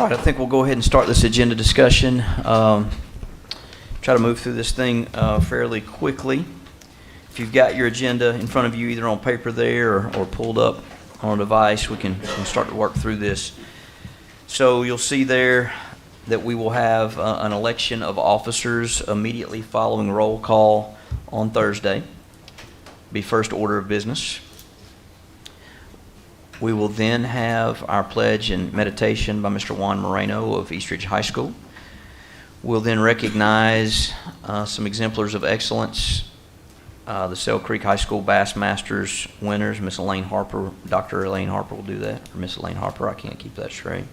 All right, I think we'll go ahead and start this agenda discussion. Try to move through this thing fairly quickly. If you've got your agenda in front of you, either on paper there or pulled up on a device, we can start to work through this. So you'll see there that we will have an election of officers immediately following roll call on Thursday. Be first order of business. We will then have our pledge and meditation by Mr. Juan Moreno of Eastridge High School. We'll then recognize some exemplars of excellence. The Sale Creek High School Bass Masters winners, Miss Elaine Harper, Dr. Elaine Harper will do that, or Miss Elaine Harper, I can't keep that straight.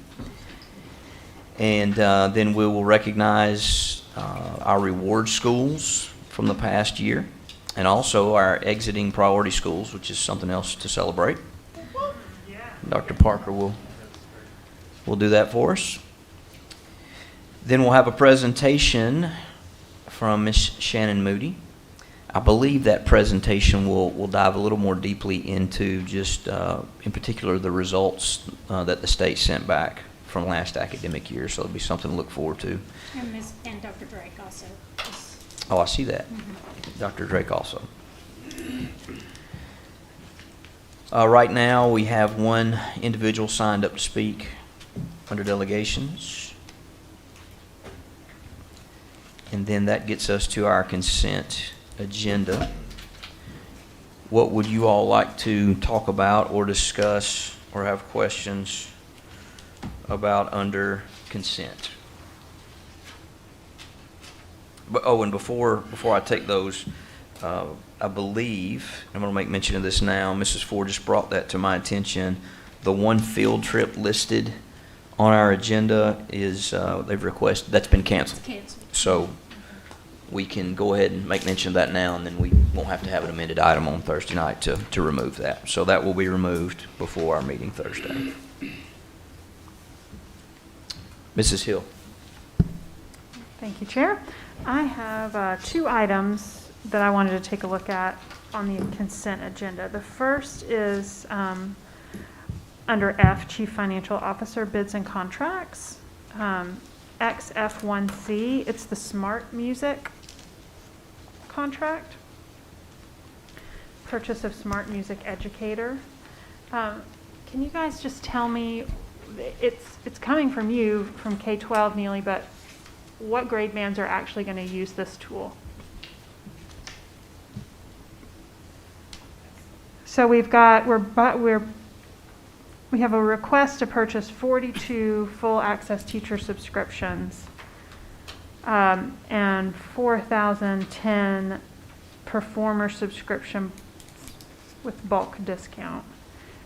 And then we will recognize our reward schools from the past year, and also our exiting priority schools, which is something else to celebrate. Dr. Parker will do that for us. Then we'll have a presentation from Miss Shannon Moody. I believe that presentation will dive a little more deeply into just, in particular, the results that the state sent back from last academic year. So it'll be something to look forward to. And Dr. Drake also. Oh, I see that. Dr. Drake also. Right now, we have one individual signed up to speak under delegations. And then that gets us to our consent agenda. What would you all like to talk about or discuss or have questions about under consent? But, and before I take those, I believe, I'm going to make mention of this now, Mrs. Ford just brought that to my attention. The one field trip listed on our agenda is, they've requested, that's been canceled. So we can go ahead and make mention of that now, and then we won't have to have an amended item on Thursday night to remove that. So that will be removed before our meeting Thursday. Mrs. Hill. Thank you, Chair. I have two items that I wanted to take a look at on the consent agenda. The first is under F, Chief Financial Officer Bids and Contracts. XF1C, it's the Smart Music contract. Purchase of Smart Music Educator. Can you guys just tell me, it's coming from you, from K-12, Neely, but what grade bands are actually going to use this tool? So we have a request to purchase 42 full access teacher subscriptions and 4,010 performer subscription with bulk discount.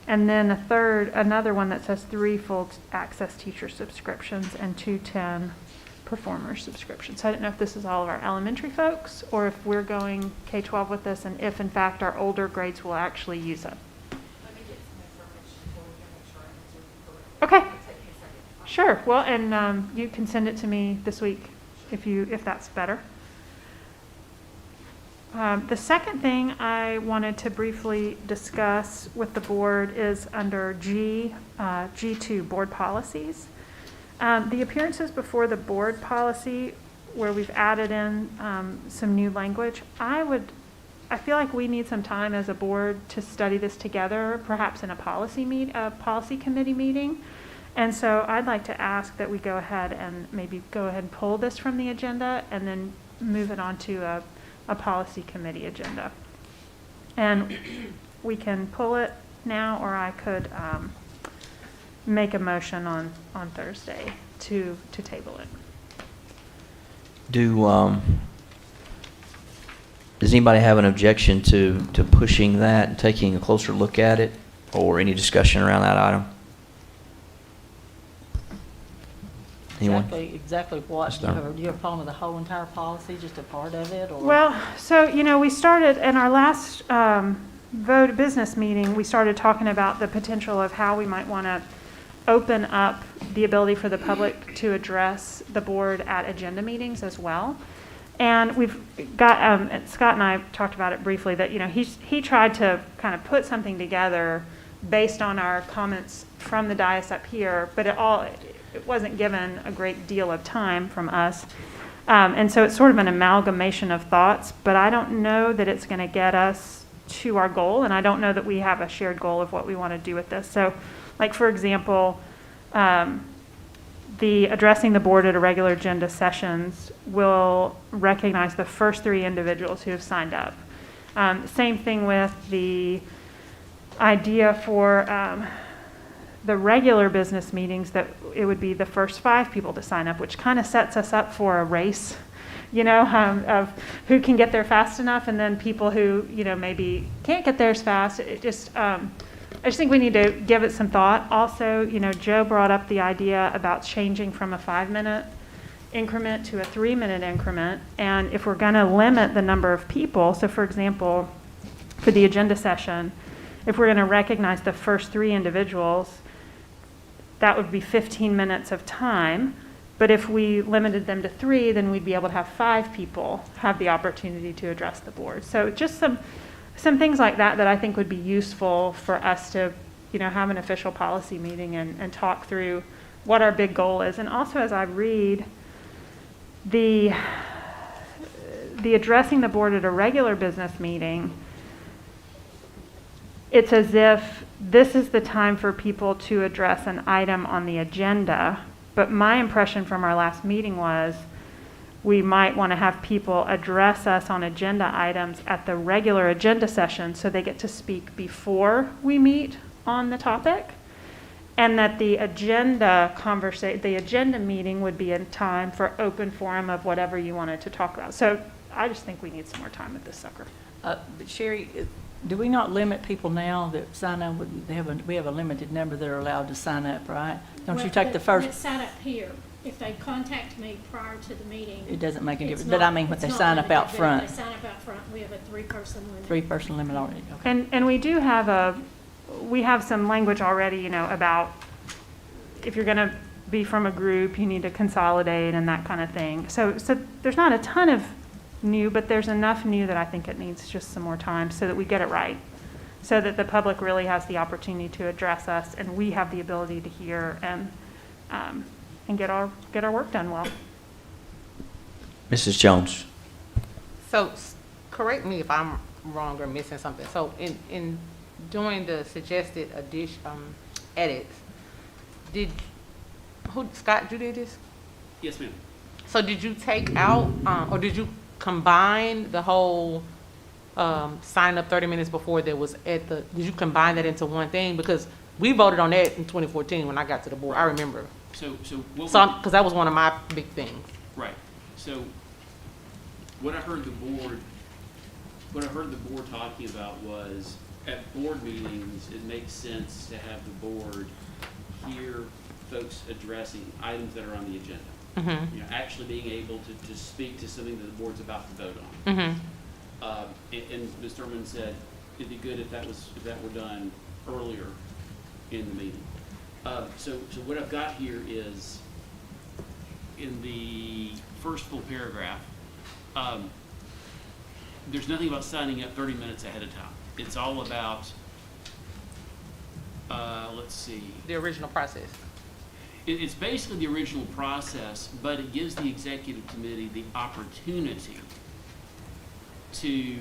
And then another one that says 3 full access teacher subscriptions and 210 performer subscriptions. So I don't know if this is all of our elementary folks or if we're going K-12 with this, and if in fact our older grades will actually use it. Let me get some information before we can make sure I answer correctly. Okay. Sure. Well, and you can send it to me this week if that's better. The second thing I wanted to briefly discuss with the board is under G2, board policies. The appearances before the board policy, where we've added in some new language, I feel like we need some time as a board to study this together, perhaps in a policy committee meeting. And so I'd like to ask that we go ahead and pull this from the agenda and then move it on to a policy committee agenda. And we can pull it now, or I could make a motion on Thursday to table it. Does anybody have an objection to pushing that and taking a closer look at it, or any discussion around that item? Anyone? Exactly what? Do you have a problem with the whole entire policy, just a part of it? Or? Well, so, we started in our last vote business meeting, we started talking about the potential of how we might want to open up the ability for the public to address the board at agenda meetings as well. And we've got, Scott and I talked about it briefly, that, he tried to kind of put something together based on our comments from the dais up here, but it wasn't given a great deal of time from us. And so it's sort of an amalgamation of thoughts, but I don't know that it's going to get us to our goal, and I don't know that we have a shared goal of what we want to do with this. So, like, for example, the addressing the board at a regular agenda sessions will recognize the first 3 individuals who have signed up. Same thing with the idea for the regular business meetings, that it would be the first 5 people to sign up, which kind of sets us up for a race, of who can get there fast enough, and then people who, maybe can't get there as fast. It just, I just think we need to give it some thought. Also, Joe brought up the idea about changing from a 5-minute increment to a 3-minute increment. And if we're going to limit the number of people, so for example, for the agenda session, if we're going to recognize the first 3 individuals, that would be 15 minutes of time. But if we limited them to 3, then we'd be able to have 5 people have the opportunity to address the board. So just some things like that I think would be useful for us to, have an official policy meeting and talk through what our big goal is. And also, as I read the addressing the board at a regular business meeting, it's as if this is the time for people to address an item on the agenda. But my impression from our last meeting was we might want to have people address us on agenda items at the regular agenda session so they get to speak before we meet on the topic. And that the agenda meeting would be in time for open forum of whatever you wanted to talk about. So I just think we need some more time with this sucker. But Sherry, do we not limit people now that sign up? We have a limited number that are allowed to sign up, right? Don't you take the first? Let's sign up here. If they contact me prior to the meeting. It doesn't make a it's difference. But I mean, when it's they not sign up limited, out but front. If they sign up out front, we have a 3-person limit. 3-person limit already. Okay. And we do have we have some language already, about if you're going to be from a group, you need to consolidate and that kind of thing. So there's not a ton of new, but there's enough new that I think it needs just some more time so that we get it right, so that the public really has the opportunity to address us and we have the ability to hear and get our work done well. Mrs. Jones. So, correct me if I'm wrong or missing something. So, in doing the suggested edits, Scott, you did this? Yes, ma'am. So, did you take out, or did you combine the whole sign up 30 minutes before there was did you combine that into one thing? Because we voted on that in 2014 when I got to the board. I remember. Because that was one of my big things. Right. So what I heard the board talking about was at board meetings, it makes sense to have the board hear folks addressing items that are on the agenda. Mm-hmm. Actually being able to speak to something that the board's about to vote on. Mm-hmm. And Ms. Thurman said it'd be good if that were done earlier in the meeting. So what I've got here is in the first full paragraph, there's nothing about signing up 30 minutes ahead of time. It's all about, let's see. The original process. It's basically the original process, but it gives the executive committee the opportunity to,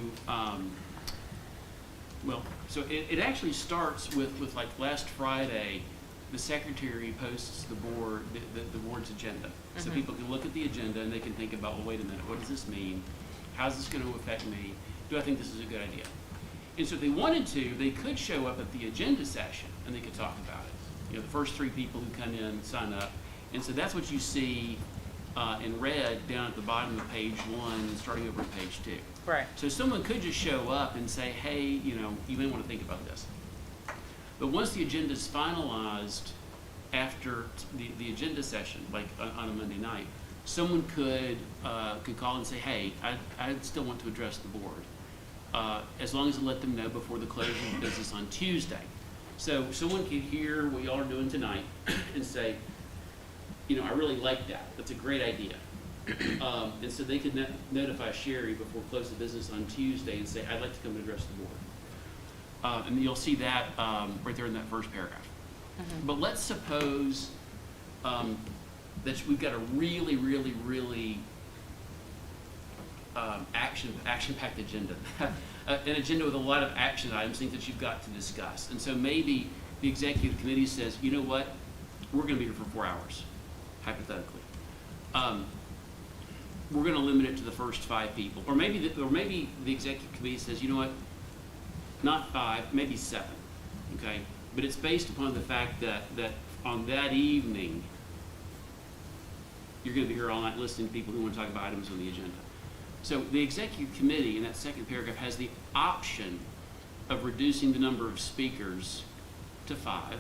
so it actually starts with like last Friday, the secretary posts the board's agenda. So Mm-hmm. people can look at the agenda and they can think about, well, wait a minute, what does this mean? How's this going to affect me? Do I think this is a good idea? And so if they wanted to, they could show up at the agenda session and they could talk about it. The first 3 people who come in sign up. And so that's what you see in red down at the bottom of page 1, starting over at page 2. Right. So someone could just show up and say, hey, you may want to think about this. But once the agenda is finalized after the agenda session, like on a Monday night, someone could call and say, hey, I still want to address the board, as long as I let them know before the closing of business on Tuesday. So someone could hear what y'all are doing tonight and say, I really like that. That's a great idea. And so they could notify Sherry before close of business on Tuesday and say, I'd like to come and address the board. And you'll see that right there in that first paragraph. Mm-hmm. But let's suppose that we've got a really, really, really action-packed agenda. An agenda with a lot of action items, things that you've got to discuss. And so maybe the executive committee says, you know what, we're going to be here for 4 hours, hypothetically. We're going to limit it to the first 5 people. Or maybe the executive committee says, you know what, not 5, maybe 7, okay? But it's based upon the fact that on that evening, you're going to be here all night listening to people who want to talk about items on the agenda. So the executive committee in that second paragraph has the option of reducing the number of speakers to 5,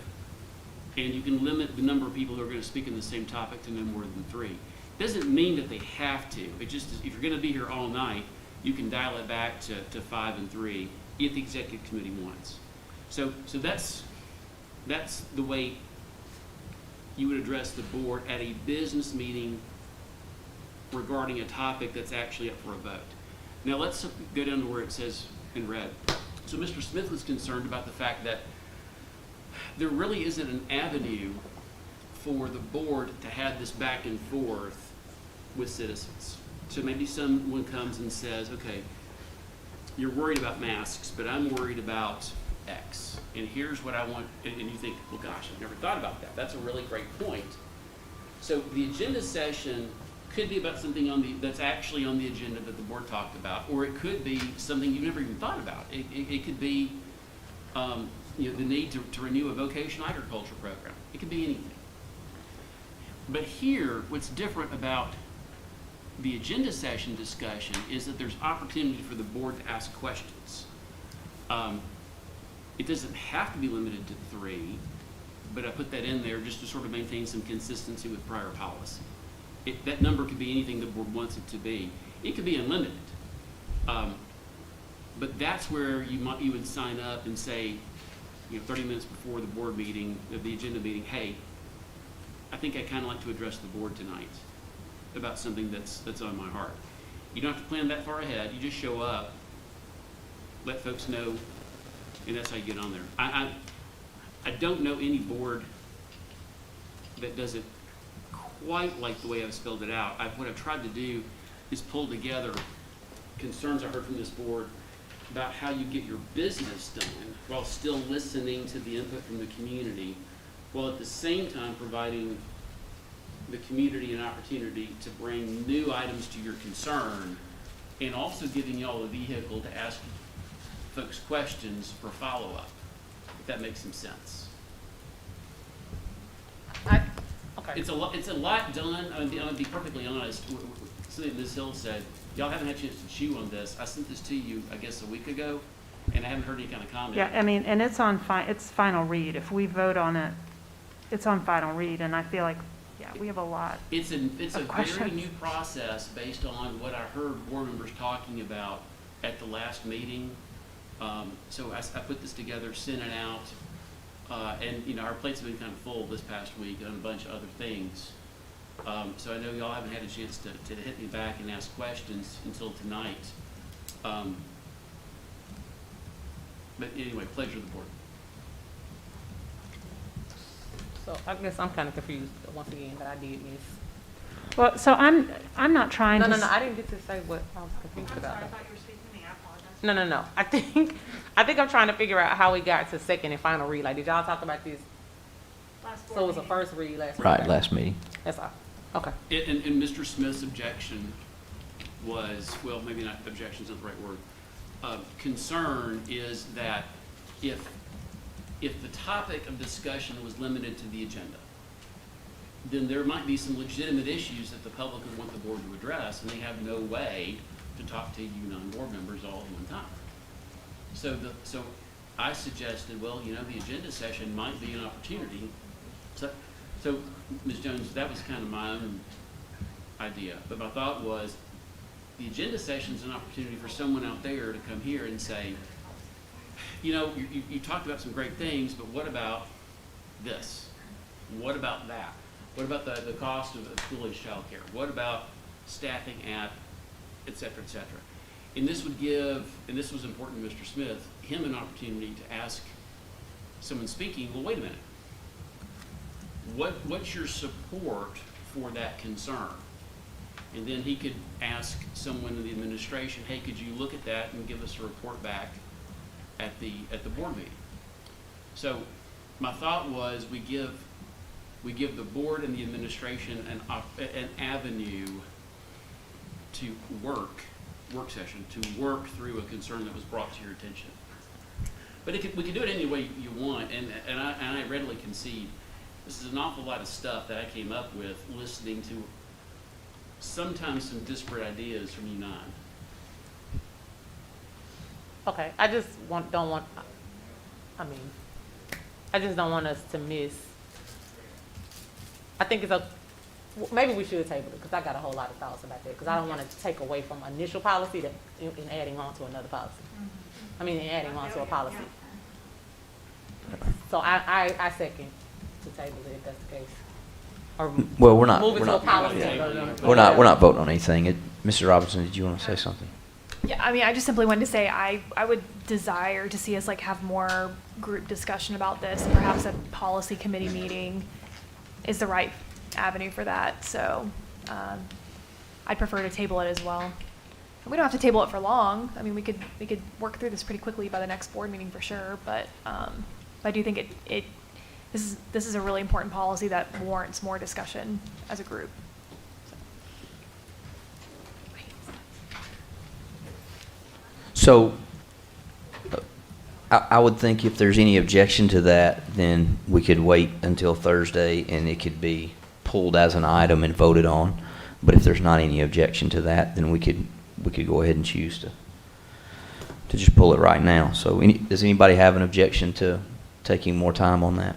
and you can limit the number of people who are going to speak on the same topic to no more than 3. Doesn't mean that they have to. It just is, if you're going to be here all night, you can dial it back to 5 and 3 if the executive committee wants. So that's the way you would address the board at a business meeting regarding a topic that's actually up for a vote. Now let's go down to where it says in red. So Mr. Smith was concerned about the fact that there really isn't an avenue for the board to have this back and forth with citizens. So maybe someone comes and says, okay, you're worried about masks, but I'm worried about X. And here's what I want, and you think, well, gosh, I've never thought about that. That's a really great point. So the agenda session could be about something that's actually on the agenda that the board talked about, or it could be something you've never even thought about. It could be the need to renew a vocational agriculture program. It could be anything. But here, what's different about the agenda session discussion is that there's opportunity for the board to ask questions. It doesn't have to be limited to 3, but I put that in there just to sort of maintain some consistency with prior policy. That number could be anything the board wants it to be. It could be unlimited. But that's where you would sign up and say, 30 minutes before the board meeting, the agenda meeting, hey, I think I'd kind of like to address the board tonight about something that's on my heart. You don't have to plan that far ahead. You just show up, let folks know, and that's how you get on there. I don't know any board that does it quite like the way I've spelled it out. What I've tried to do is pull together concerns I heard from this board about how you get your business done while still listening to the input from the community, while at the same time providing the community an opportunity to bring new items to your concern, and also giving y'all a vehicle to ask folks questions for follow-up, if that makes some sense. Okay. It's a lot done. I'll be perfectly honest. Something Ms. Hill said, y'all haven't had a chance to chew on this. I sent this to you, I guess, a week ago, and I haven't heard any kind of comment. Yeah, I mean, and it's on it's final read. If we vote on it, it's on final read, and I feel like, yeah, we have a lot. It's a very questions. new process based on what I heard board members talking about at the last meeting. So I put this together, sent it out, and our plates have been kind of full this past week and a bunch of other things. So I know y'all haven't had a chance to hit me back and ask questions until tonight. But anyway, pleasure of the board. So I guess I'm kind of confused once again, but I did miss. Well, so I'm not trying No, to. I didn't get to say what I was confused about. you were speaking to me. I apologize. No. I think I'm trying to figure out how we got to second and final read. Like, did y'all talk about this? So it was a first read last week? Right, last meeting. That's all. Okay. And Mr. Smith's objection was, well, maybe not objection is not the right word. Concern is that if the topic of discussion was limited to the agenda, then there might be some legitimate issues that the public would want the board to address, and they have no way to talk to you non-board members all at one time. So I suggested, well, the agenda session might be an opportunity. So Ms. Jones, that was kind of my own idea. But my thought was, the agenda session is an opportunity for someone out there to come here and say, you talked about some great things, but what about this? What about that? What about the cost of school-age childcare? What about staffing at, et cetera, et cetera? And this would give, and this was important to Mr. Smith, him an opportunity to ask someone speaking, well, wait a minute. what's your support for that concern? And then he could ask someone in the administration, hey, could you look at that and give us a report back at the board meeting? So my thought was we give the board and the administration an avenue to work session, to work through a concern that was brought to your attention. But we can do it any way you want, and I readily concede this is an awful lot of stuff that I came up with listening to sometimes some disparate ideas from you nine. Okay, I just don't want us to miss. I think maybe we should table it, because I got a whole lot of thoughts about that, because I don't want to take away from initial policy in adding on to another policy. Adding on to a policy. So I second to table it if that's the case. Or Well, we're not. move it We're to a not. policy. We're not voting on anything. Mrs. Robinson, did you want to say something? Yeah, I just simply wanted to say I would desire to see us have more group discussion about this, and perhaps a policy committee meeting is the right avenue for that. So I'd prefer to table it as well. We don't have to table it for long. We could work through this pretty quickly by the next board meeting for sure. But I do think this is a really important policy that warrants more discussion as a group. So I would think if there's any objection to that, then we could wait until Thursday and it could be pulled as an item and voted on. But if there's not any objection to that, then we could go ahead and choose to just pull it right now. So does anybody have an objection to taking more time on that?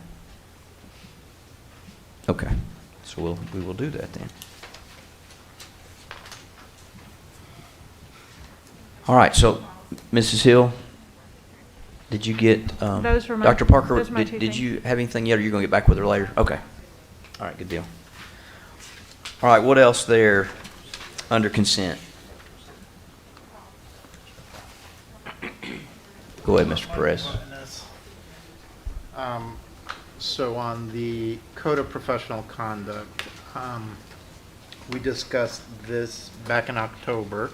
Okay, so we will do that then. All right, so Mrs. Hill, did you get, Those were my- Dr. Parker, those are my two did things. you have anything yet, or you're going to get back with her later? Okay. All right, good deal. All right, what else there under consent? Go ahead, Mr. Perez. So on the Code of Professional Conduct, we discussed this back in October.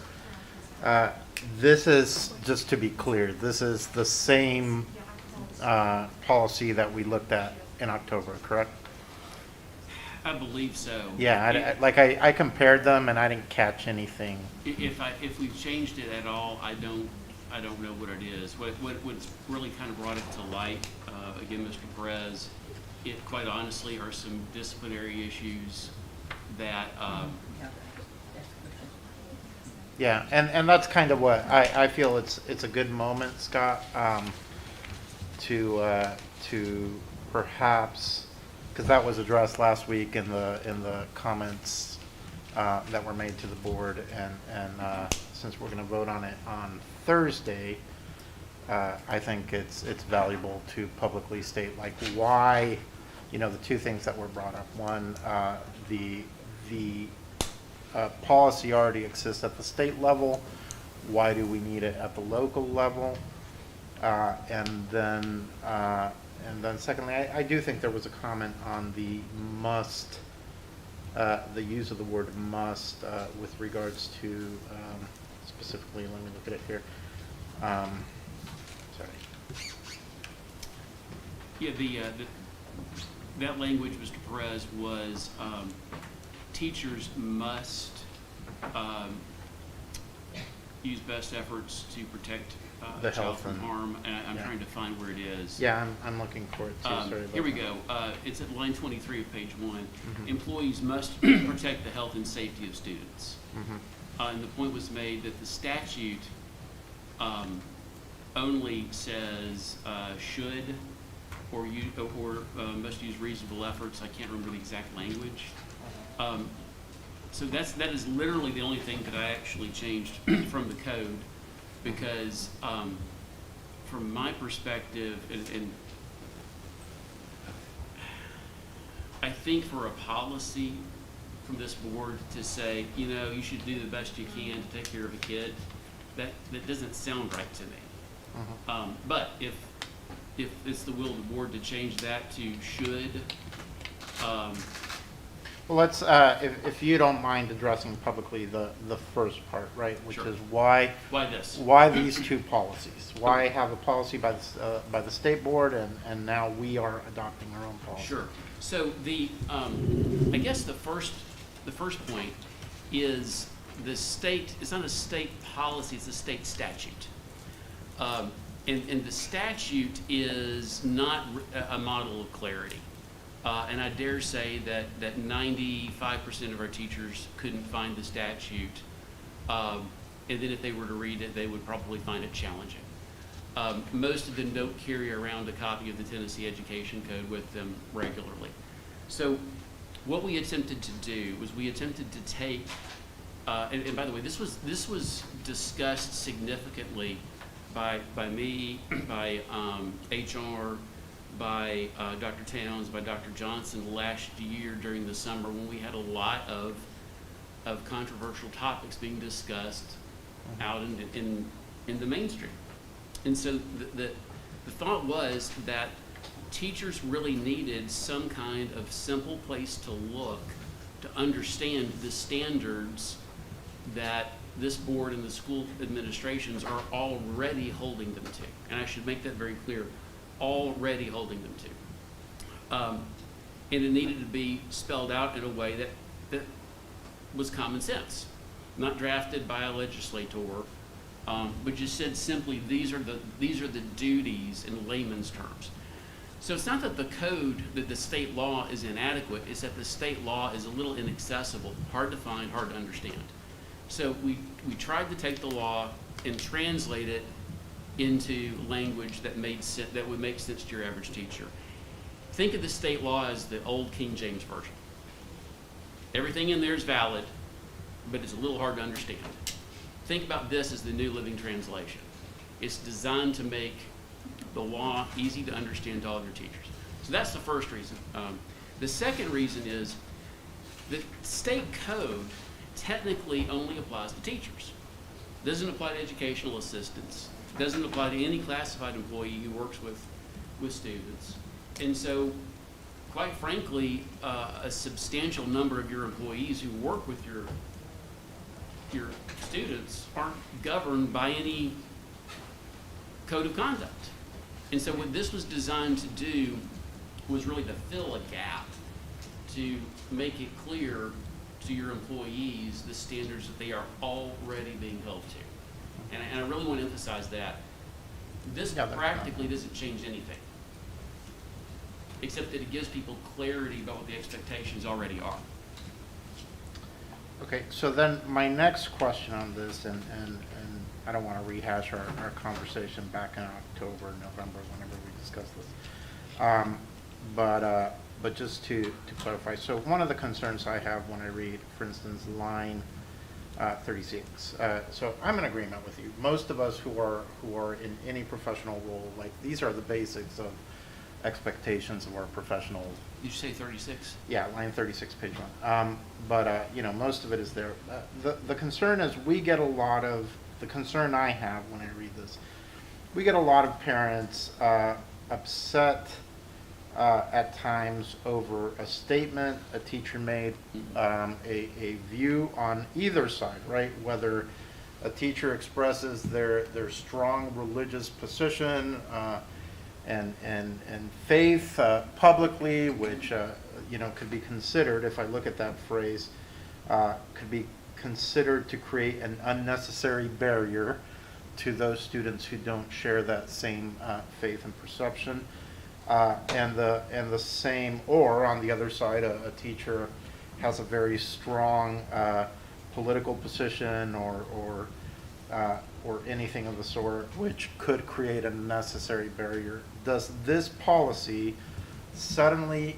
This is, just to be clear, this is the same policy that we looked at in October, correct? I believe so. Yeah, I compared them and I didn't catch anything. If we've changed it at all, I don't know what it is. What's really kind of brought it to light, again, Mr. Perez, it quite honestly are some disciplinary issues that, Yeah, and that's kind of what I feel it's a good moment, Scott, to perhaps, because that was addressed last week in the comments that were made to the board, and since we're going to vote on it on Thursday, I think it's valuable to publicly state why, the two things that were brought up. One, the policy already exists at the state level. Why do we need it at the local level? And then secondly, I do think there was a comment on the must, the use of the word must with regards to specifically. Let me look at it here. Sorry. yeah, that language, Mr. Perez, was teachers must use best efforts to protect The a child health from and- harm, and I'm yeah. trying to find where it is. Yeah, I'm looking for it too. Sorry about Here we that. go. It's at line 23 of page 1. Mhm. Employees must protect the health and safety of students. Mhm. And the point was made that the statute only says should or must use reasonable efforts. I can't remember the exact language. So that is literally the only thing that I actually changed from the code, because from my perspective, and I think for a policy from this board to say, you should do the best you can to take care of a kid, that doesn't sound right to me. Mhm. But if it's the will of the board to change that to should, Well, let's, if you don't mind addressing publicly the first part, right? Which Sure. is why this? these two policies? Why have a policy by the state board and now we are adopting our own policy? Sure. So I guess the first point is the state, it's not a state policy, it's a state statute. And the statute is not a model of clarity. And I dare say that 95% of our teachers couldn't find the statute. And then if they were to read it, they would probably find it challenging. Most of them don't carry around a copy of the Tennessee Education Code with them regularly. So what we attempted to do was we attempted to take, and by the way, this was discussed significantly by me, by HR, by Dr. Towns, by Dr. Johnson last year during the summer when we had a lot of controversial topics being discussed out in the mainstream. And so the thought was that teachers really needed some kind of simple place to look to understand the standards that this board and the school administrations are already holding them to. And I should make that very clear, already holding them to. And it needed to be spelled out in a way that was common sense, not drafted by a legislator, but just said simply, these are the duties in layman's terms. So it's not that the code, that the state law is inadequate, it's that the state law is a little inaccessible, hard to find, hard to understand. So we tried to take the law and translate it into language that made sense, that would make sense to your average teacher. Think of the state law as the old King James Version. Everything in there is valid, but it's a little hard to understand. Think about this as the New Living Translation. It's designed to make the law easy to understand to all of your teachers. So that's the first reason. The second reason is the state code technically only applies to teachers. Doesn't apply to educational assistants. Doesn't apply to any classified employee who works with students. And so, quite frankly, a substantial number of your employees who work with your students aren't governed by any code of conduct. And so what this was designed to do was really to fill a gap, to make it clear to your employees the standards that they are already being held to. And I really want to emphasize that. This practically doesn't change anything, except that it gives people clarity about what the expectations already are. Okay, so then my next question on this, and I don't want to rehash our conversation back in October, November, whenever we discussed this. But just to clarify, so one of the concerns I have when I read, for instance, line 36. So I'm in agreement with you. Most of us who are in any professional role, like these are the basics of expectations of our professional. Did you say 36? Yeah, line 36, page 1. But you know, most of it is there. The concern is we get a lot of, the concern I have when I read this, we get a lot of parents upset at times over a statement a teacher made, a view on either side, right? Whether a teacher expresses their strong religious position and faith publicly, which you know, could be considered, if I look at that phrase, could be considered to create an unnecessary barrier to those students who don't share that same faith and perception. And the same, or on the other side, a teacher has a very strong political position or anything of the sort, which could create a necessary barrier. Does this policy suddenly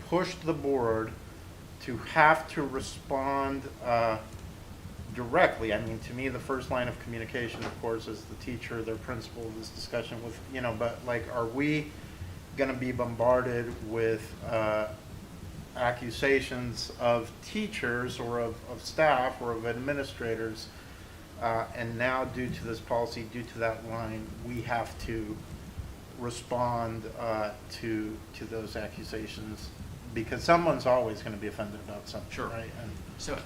push the board to have to respond directly? I mean, to me, the first line of communication, of course, is the teacher, their principal, this discussion with, you know, but like, are we going to be bombarded with accusations of teachers or of staff or of administrators, and now due to this policy, due to that line, we have to respond to those accusations? Because someone's always going to be offended about something, Sure. right? And So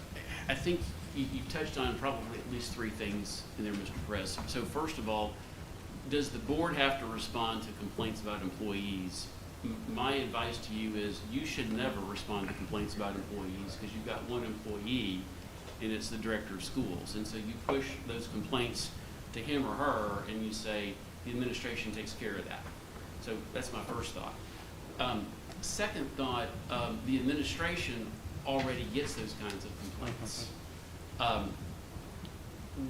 I think you touched on probably at least three things in there, Mr. Perez. So first of all, does the board have to respond to complaints about employees? My advice to you is you should never respond to complaints about employees because you've got one employee and it's the director of schools. And so you push those complaints to him or her and you say the administration takes care of that. So that's my first thought. Second thought, the administration already gets those kinds of complaints.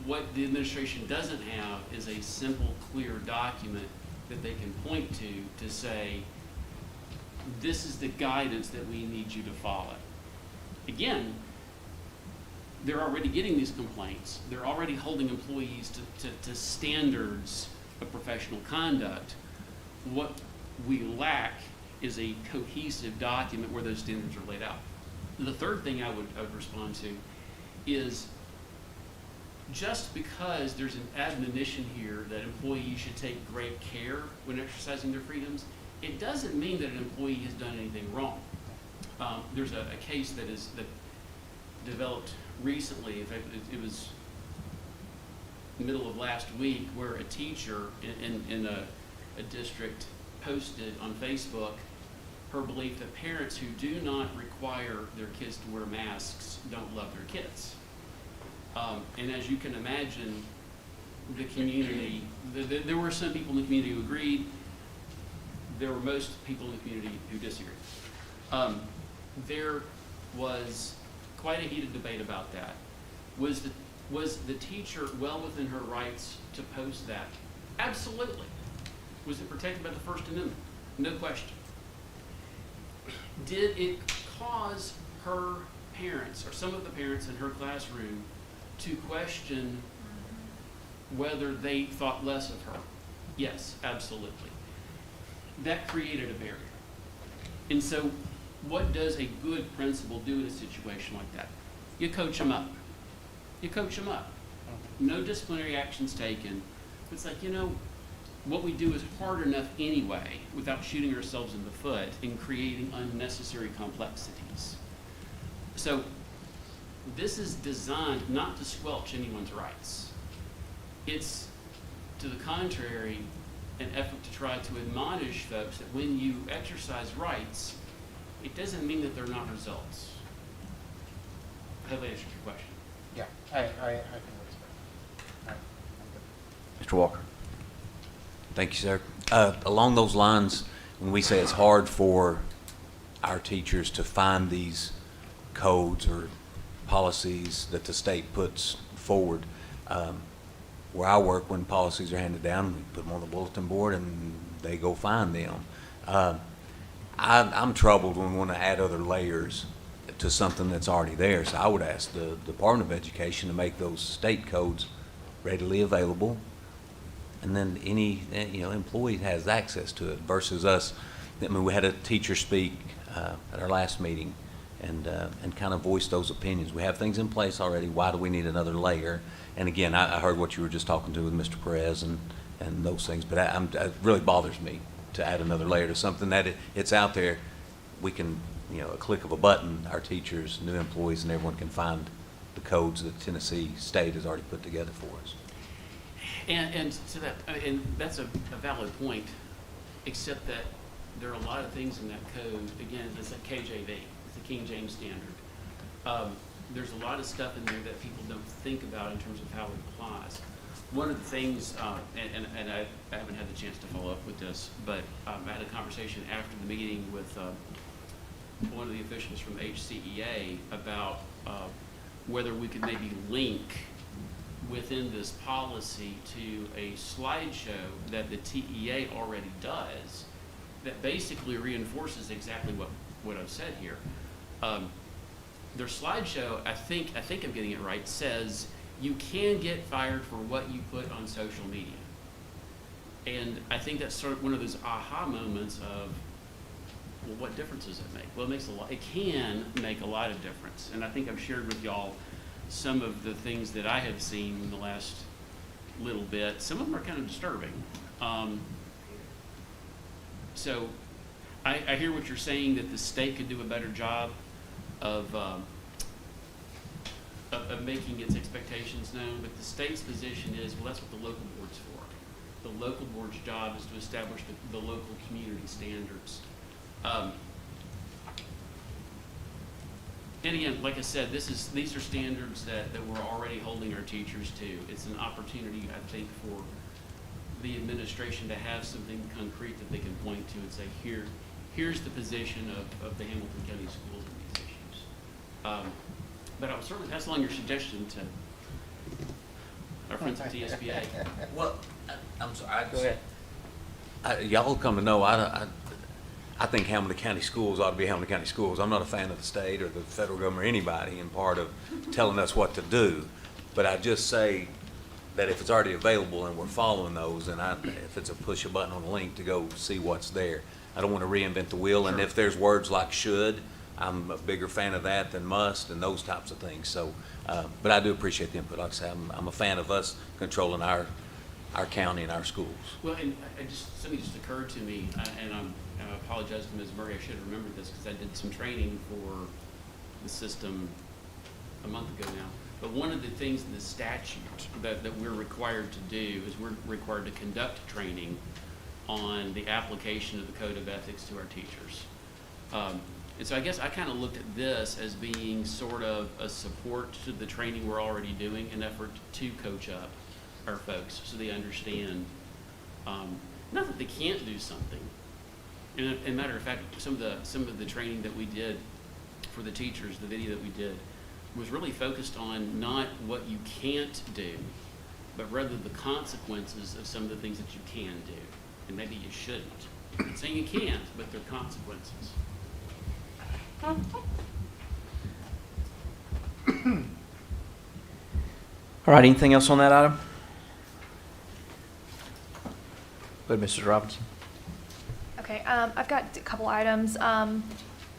What the administration doesn't have is a simple, clear document that they can point to say, this is the guidance that we need you to follow. Again, they're already getting these complaints. They're already holding employees to standards of professional conduct. What we lack is a cohesive document where those standards are laid out. The third thing I would respond to is just because there's an admonition here that employees should take great care when exercising their freedoms, it doesn't mean that an employee has done anything wrong. There's a case that developed recently. In fact, it was middle of last week where a teacher in a district posted on Facebook her belief that parents who do not require their kids to wear masks don't love their kids. And as you can imagine, the community, there were some people in the community who agreed. There were most people in the community who disagreed. There was quite a heated debate about that. Was the teacher well within her rights to post that? Absolutely. Was it protected by the First Amendment? No question. Did it cause her parents or some of the parents in her classroom to question whether they thought less of her? Yes, absolutely. That created a barrier. And so what does a good principal do in a situation like that? You coach them up. You coach them up. No disciplinary actions taken. It's like, what we do is hard enough anyway without shooting ourselves in the foot and creating unnecessary complexities. So this is designed not to squelch anyone's rights. It's, to the contrary, an effort to try to admonish folks that when you exercise rights, it doesn't mean that they're not results. I hope I answered your question. yeah, I think that's fair. All right, I'm good. Mr. Walker. Thank you, sir. Along those lines, when we say it's hard for our teachers to find these codes or policies that the state puts forward, where I work, when policies are handed down, we put them on the bulletin board and they go find them. I'm troubled when we want to add other layers to something that's already there. So I would ask the Department of Education to make those state codes readily available, and then any employee has access to it versus us. I mean, we had a teacher speak at our last meeting and kind of voice those opinions. We have things in place already. Why do we need another layer? And again, I heard what you were just talking to with Mr. Perez and those things, but it really bothers me to add another layer to something that it's out there. We can, a click of a button, our teachers, new employees, and everyone can find the codes that Tennessee State has already put together for us. And to that, and that's a valid point, except that there are a lot of things in that code. Again, it's a KJV, it's the King James Standard. There's a lot of stuff in there that people don't think about in terms of how it applies. One of the things, and I haven't had the chance to follow up with this, but I had a conversation after the meeting with one of the officials from HCEA about whether we could maybe link within this policy to a slideshow that the TEA already does that basically reinforces exactly what I've said here. Their slideshow, I think I'm getting it right, says you can get fired for what you put on social media. And I think that's sort of one of those aha moments of, well, what difference does it make? Well, it can make a lot of difference. And I think I've shared with y'all some of the things that I have seen in the last little bit. Some of them are kind of disturbing. So I hear what you're saying, that the state could do a better job of making its expectations known, but the state's position is, well, that's what the local board's for. The local board's job is to establish the local community standards. And again, like I said, these are standards that we're already holding our teachers to. It's an opportunity, I think, for the administration to have something concrete that they can point to and say, here's the position of the Hamilton County Schools on these issues. But I will certainly pass along your suggestion to our friends at TSBA. Well, I'm sorry. Go ahead. Y'all come to know, I think Hamilton County Schools ought to be Hamilton County Schools. I'm not a fan of the state or the federal government or anybody in part of telling us what to do. But I just say that if it's already available and we're following those, and if it's a push a button on a link to go see what's there, I don't want to reinvent the wheel. And if there's words like should, I'm a bigger fan of that than must and those types of things. So, but I do appreciate the input. Like I say, I'm a fan of us controlling our county and our schools. Well, and something just occurred to me, and I apologize to Ms. Murray, I should have remembered this because I did some training for the system a month ago now. But one of the things in the statute that we're required to do is we're required to conduct training on the application of the Code of Ethics to our teachers. And so I guess I kind of looked at this as being sort of a support to the training we're already doing, an effort to coach up our folks so they understand, not that they can't do something. And a matter of fact, some of the training that we did for the teachers, the video that we did, was really focused on not what you can't do, but rather the consequences of some of the things that you can do. And maybe you shouldn't. I'm not saying you can't, but there are consequences. All right, anything else on that item? Go ahead, Mrs. Robinson. Okay, I've got a couple items.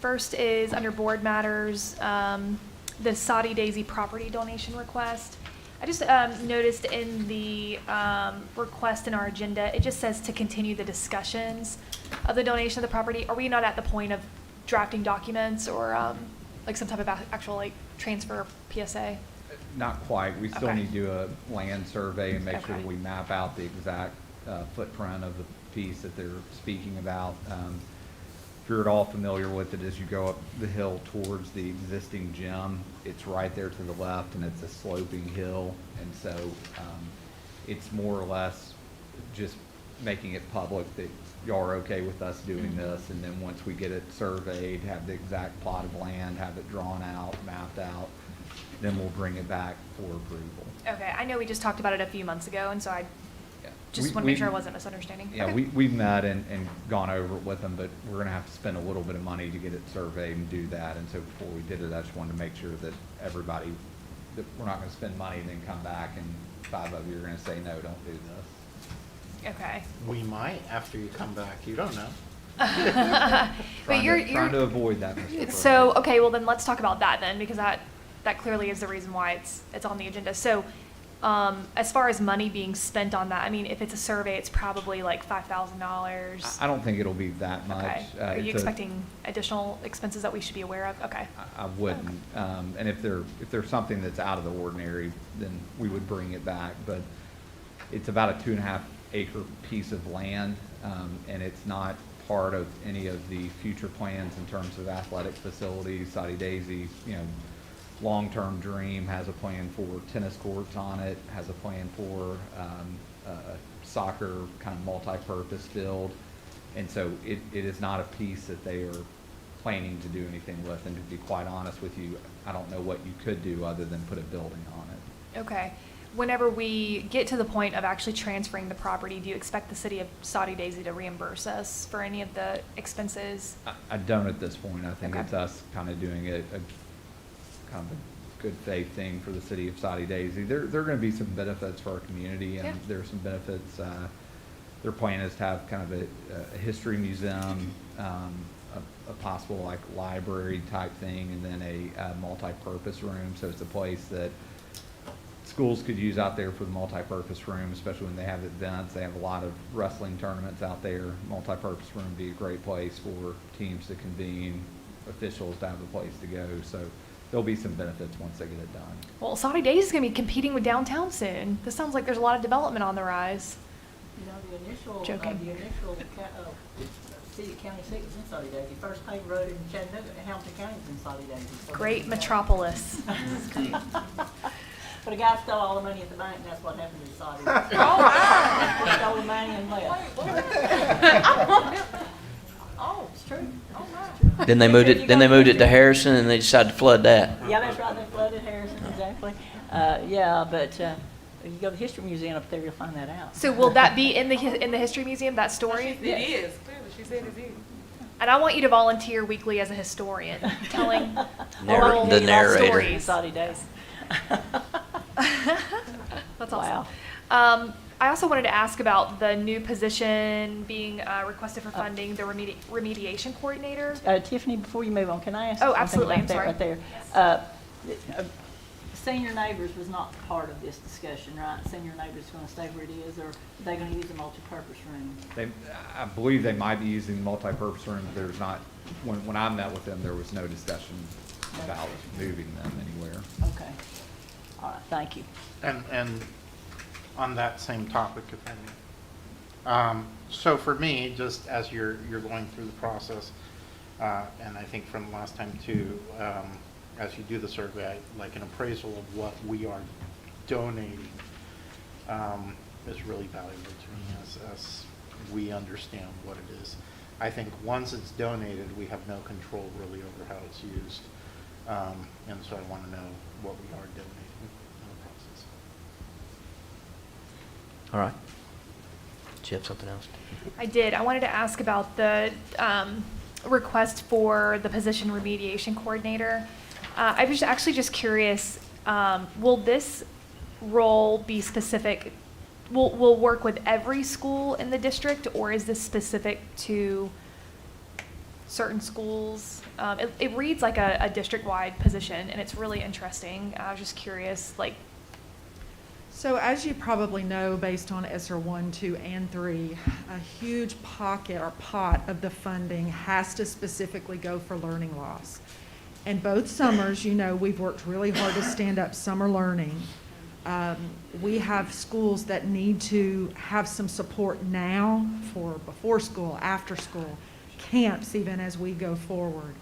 First is under board matters, the Saudi Daisy property donation request. I just noticed in the request in our agenda, it just says to continue the discussions of the donation of the property. Are we not at the point of drafting documents or like some type of actual like transfer PSA? Not quite. We still Okay. need to do a land survey and make sure Okay. that we map out the exact footprint of the piece that they're speaking about. If you're at all familiar with it, as you go up the hill towards the existing gym, it's right there to the left and it's a sloping hill. And so it's more or less just making it public that y'all are okay with us doing this. And then once we get it surveyed, have the exact plot of land, have it drawn out, mapped out, then we'll bring it back for approval. Okay, I know we just talked about it a few months ago, and so I Yeah. just want to make sure I wasn't misunderstanding. Yeah, Okay. we've met and gone over it with them, but we're gonna have to spend a little bit of money to get it surveyed and do that. And so before we did it, I just wanted to make sure that everybody, that we're not gonna spend money and then come back and 5 of you are gonna say, no, don't do this. Okay. We might after you come back. You don't know. But Trying you're to avoid that, Mr. so President. okay. Well, then let's talk about that then, because that clearly is the reason why it's on the agenda. So, as far as money being spent on that, I mean, if it's a survey, it's probably like $5,000. I don't think it'll be that much. Okay. Are you It's a- expecting additional expenses that we should be aware of? Okay. I wouldn't. And if there's something that's out of the ordinary, then we would bring it back. But it's about a 2.5 acre piece of land, and it's not part of any of the future plans in terms of athletic facilities. Saudi Daisy, long-term dream has a plan for tennis courts on it, has a plan for a soccer kind of multi-purpose field. And so it is not a piece that they are planning to do anything with. And to be quite honest with you, I don't know what you could do other than put a building on it. Okay. Whenever we get to the point of actually transferring the property, do you expect the city of Saudi Daisy to reimburse us for any of the expenses? I don't at this point. I think Okay. it's us kind of doing a kind of a good faith thing for the city of Saudi Daisy. There are going to be some benefits for our community, and Yeah. there are some benefits. Their plan is to have kind of a history museum, a possible like library type thing, and then a multi-purpose room. So it's a place that it's schools could use out there for the multipurpose room, especially when they have events. They have a lot of wrestling tournaments out there. Multipurpose room would be a great place for teams to convene, officials to have a place to go. So there'll be some benefits once they get it done. Well, Saudi Days is going to be competing with downtown soon. This sounds like there's a lot of development on the rise. You know, the initial, Joking. City County seat was in Saudi Days. The first paved road in Chattanooga, Hamilton County was in Saudi Days. So Great metropolis. But a guy stole all the money at the bank, and that's what happened in Saudi. Oh, wow. He stole the money and left. Oh, it's true. Oh, my. Then they moved it. Then they moved it to Harrison, and they decided to flood that. Yeah, that's right, they flooded Harrison, exactly. Yeah, but if you go to the History Museum up there, you'll find that out. So will that be in the History Museum, that story? It is, clearly, she said it is. And I want you to volunteer weekly as a historian, telling oral The narrator. stories. Saudi Days. That's awesome. Wow. I also wanted to ask about the new position being requested for funding, the remediation coordinator. Tiffany, before you move on, can I ask Oh, something absolutely. about I'm that sorry. right there? Senior Neighbors was not part of this discussion, right? Senior Neighbors going to stay where it is, or are they going to use a multipurpose room? I believe they might be using the multipurpose room. There's not, when I met with them, there was no discussion about moving them anywhere. Okay. All right, thank you. And on that same topic, if I may. So for me, just as you're going through the process, and I think from last time too, as you do the survey, like an appraisal of what we are donating is really valuable to me as we understand what it is. I think once it's donated, we have no control really over how it's used. And so I want to know what we are donating in the process. All right. Did you have something else? I did. I wanted to ask about the request for the position remediation coordinator. I was actually just curious, will this role be specific, will work with every school in the district, or is this specific to certain schools? It reads like a district-wide position, and it's really interesting. I was just curious, like. So as you probably know, based on ESSER 1, 2, and 3, a huge pocket or pot of the funding has to specifically go for learning loss. And both summers, you know, we've worked really hard to stand up summer learning. We have schools that need to have some support now for before school, after school, camps even as we go forward.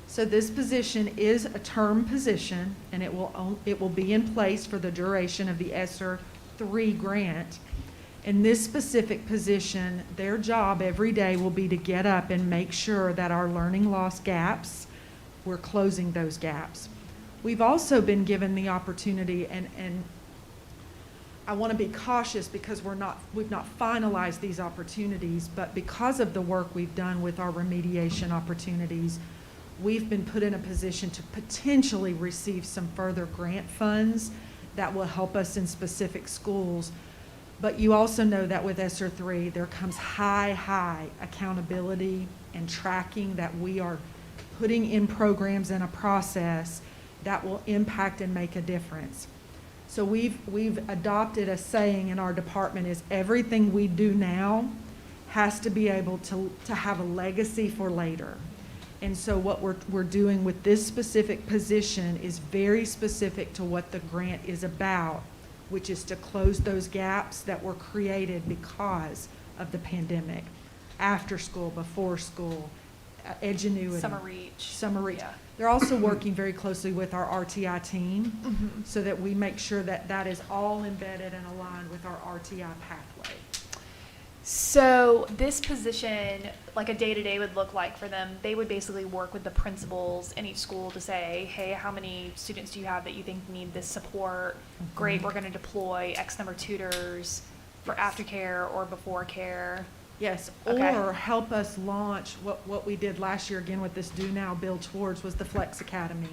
So this position is a term position, and it will be in place for the duration of the ESSER 3 grant. In this specific position, their job every day will be to get up and make sure that our learning loss gaps, we're closing those gaps. We've also been given the opportunity, and I want to be cautious because we've not finalized these opportunities, but because of the work we've done with our remediation opportunities, we've been put in a position to potentially receive some further grant funds that will help us in specific schools. But you also know that with ESSER 3, there comes high accountability and tracking that we are putting in programs and a process that will impact and make a difference. So we've adopted a saying in our department is everything we do now has to be able to have a legacy for later. And so what we're doing with this specific position is very specific to what the grant is about, which is to close those gaps that were created because of the pandemic. After school, before school, Edgenuity. Summer Reach. Yeah. They're also working very closely with our RTI team Mm-hmm. so that we make sure that that is all embedded and aligned with our RTI pathway. So this position, like a day-to-day would look like for them, they would basically work with the principals in each school to say, hey, how many students do you have that you think need this support? Great, we're going to deploy X number of tutors for aftercare or before care. Yes, Okay. or help us launch what we did last year again with this Do Now, Build Towards was the Flex Academy.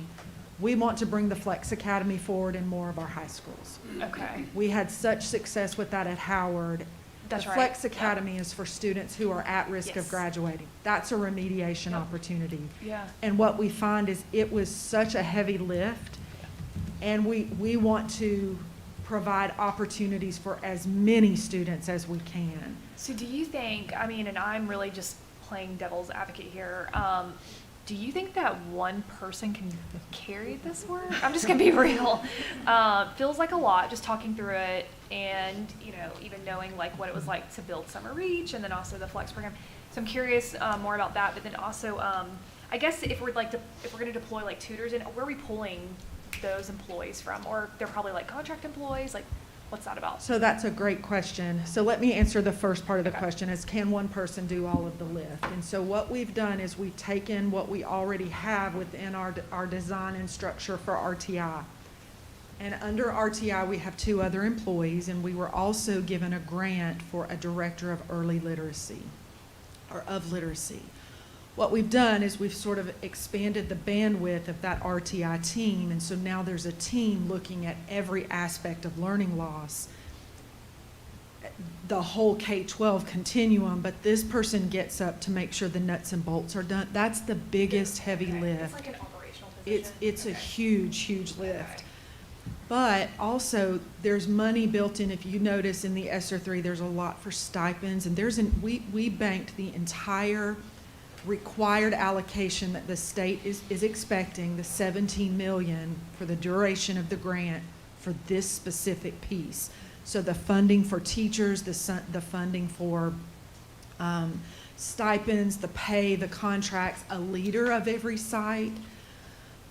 We want to bring the Flex Academy forward in more of our high schools. Okay. We had such success with that at Howard. That's the right. Flex Academy is for students who are at risk of Yes. graduating. That's a remediation Yep. opportunity. Yeah. And what we find is it was such a heavy lift, and we want to provide opportunities for as many students as we can. So do you think, I mean, and I'm really just playing devil's advocate here, do you think that one person can carry this work? I'm just gonna be real. Feels like a lot, just talking through it, and, you know, even knowing like what it was like to build Summer Reach and then also the Flex program. So I'm curious more about that, but then also, I guess if we're gonna deploy like tutors, and where are we pulling those employees from? Or they're probably like contract employees, like what's that about? So that's a great question. So let me answer the first part of the Okay. question is, can one person do all of the lift? And so what we've done is we've taken what we already have within our design and structure for RTI. And under RTI, we have 2 other employees, and we were also given a grant for a director of early literacy, or of literacy. What we've done is we've sort of expanded the bandwidth of that RTI team, and so now there's a team looking at every aspect of learning loss, the whole K-12 continuum, but this person gets up to make sure the nuts and bolts are done. That's the biggest heavy Okay. lift. It's like an operational position? It's a Okay. huge lift. Okay. But also, there's money built in. If you notice in the ESSER 3, there's a lot for stipends, and we banked the entire required allocation that the state is expecting, the 17 million for the duration of the grant for this specific piece. So the funding for teachers, the funding for stipends, the pay, the contracts, a leader of every site.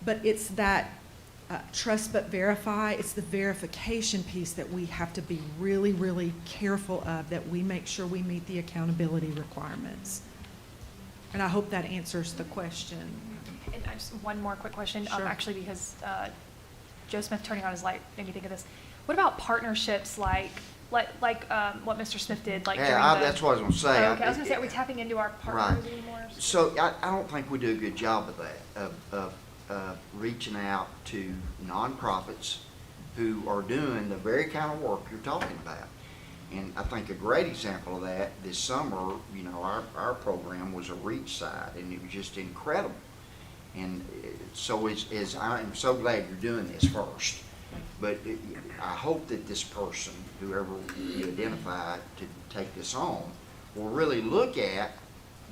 But it's that trust but verify, it's the verification piece that we have to be really, really careful of, that we make sure we meet the accountability requirements. And I hope that answers the question. And I just, one more quick question, Sure. actually, because Joe Smith turning on his light made me think of this. What about partnerships like what Mr. Smith did, like during Yeah, the? that's what I was gonna say. Oh, okay, I was gonna say, are we tapping into our partners anymore? So I don't think we do a good job of that, of reaching out to nonprofits who are doing the very kind of work you're talking about. And I think a great example of that this summer, you know, our program was a reach side, and it was just incredible. And so I'm so glad you're doing this first. But I hope that this person, whoever you identify to take this on, will really look at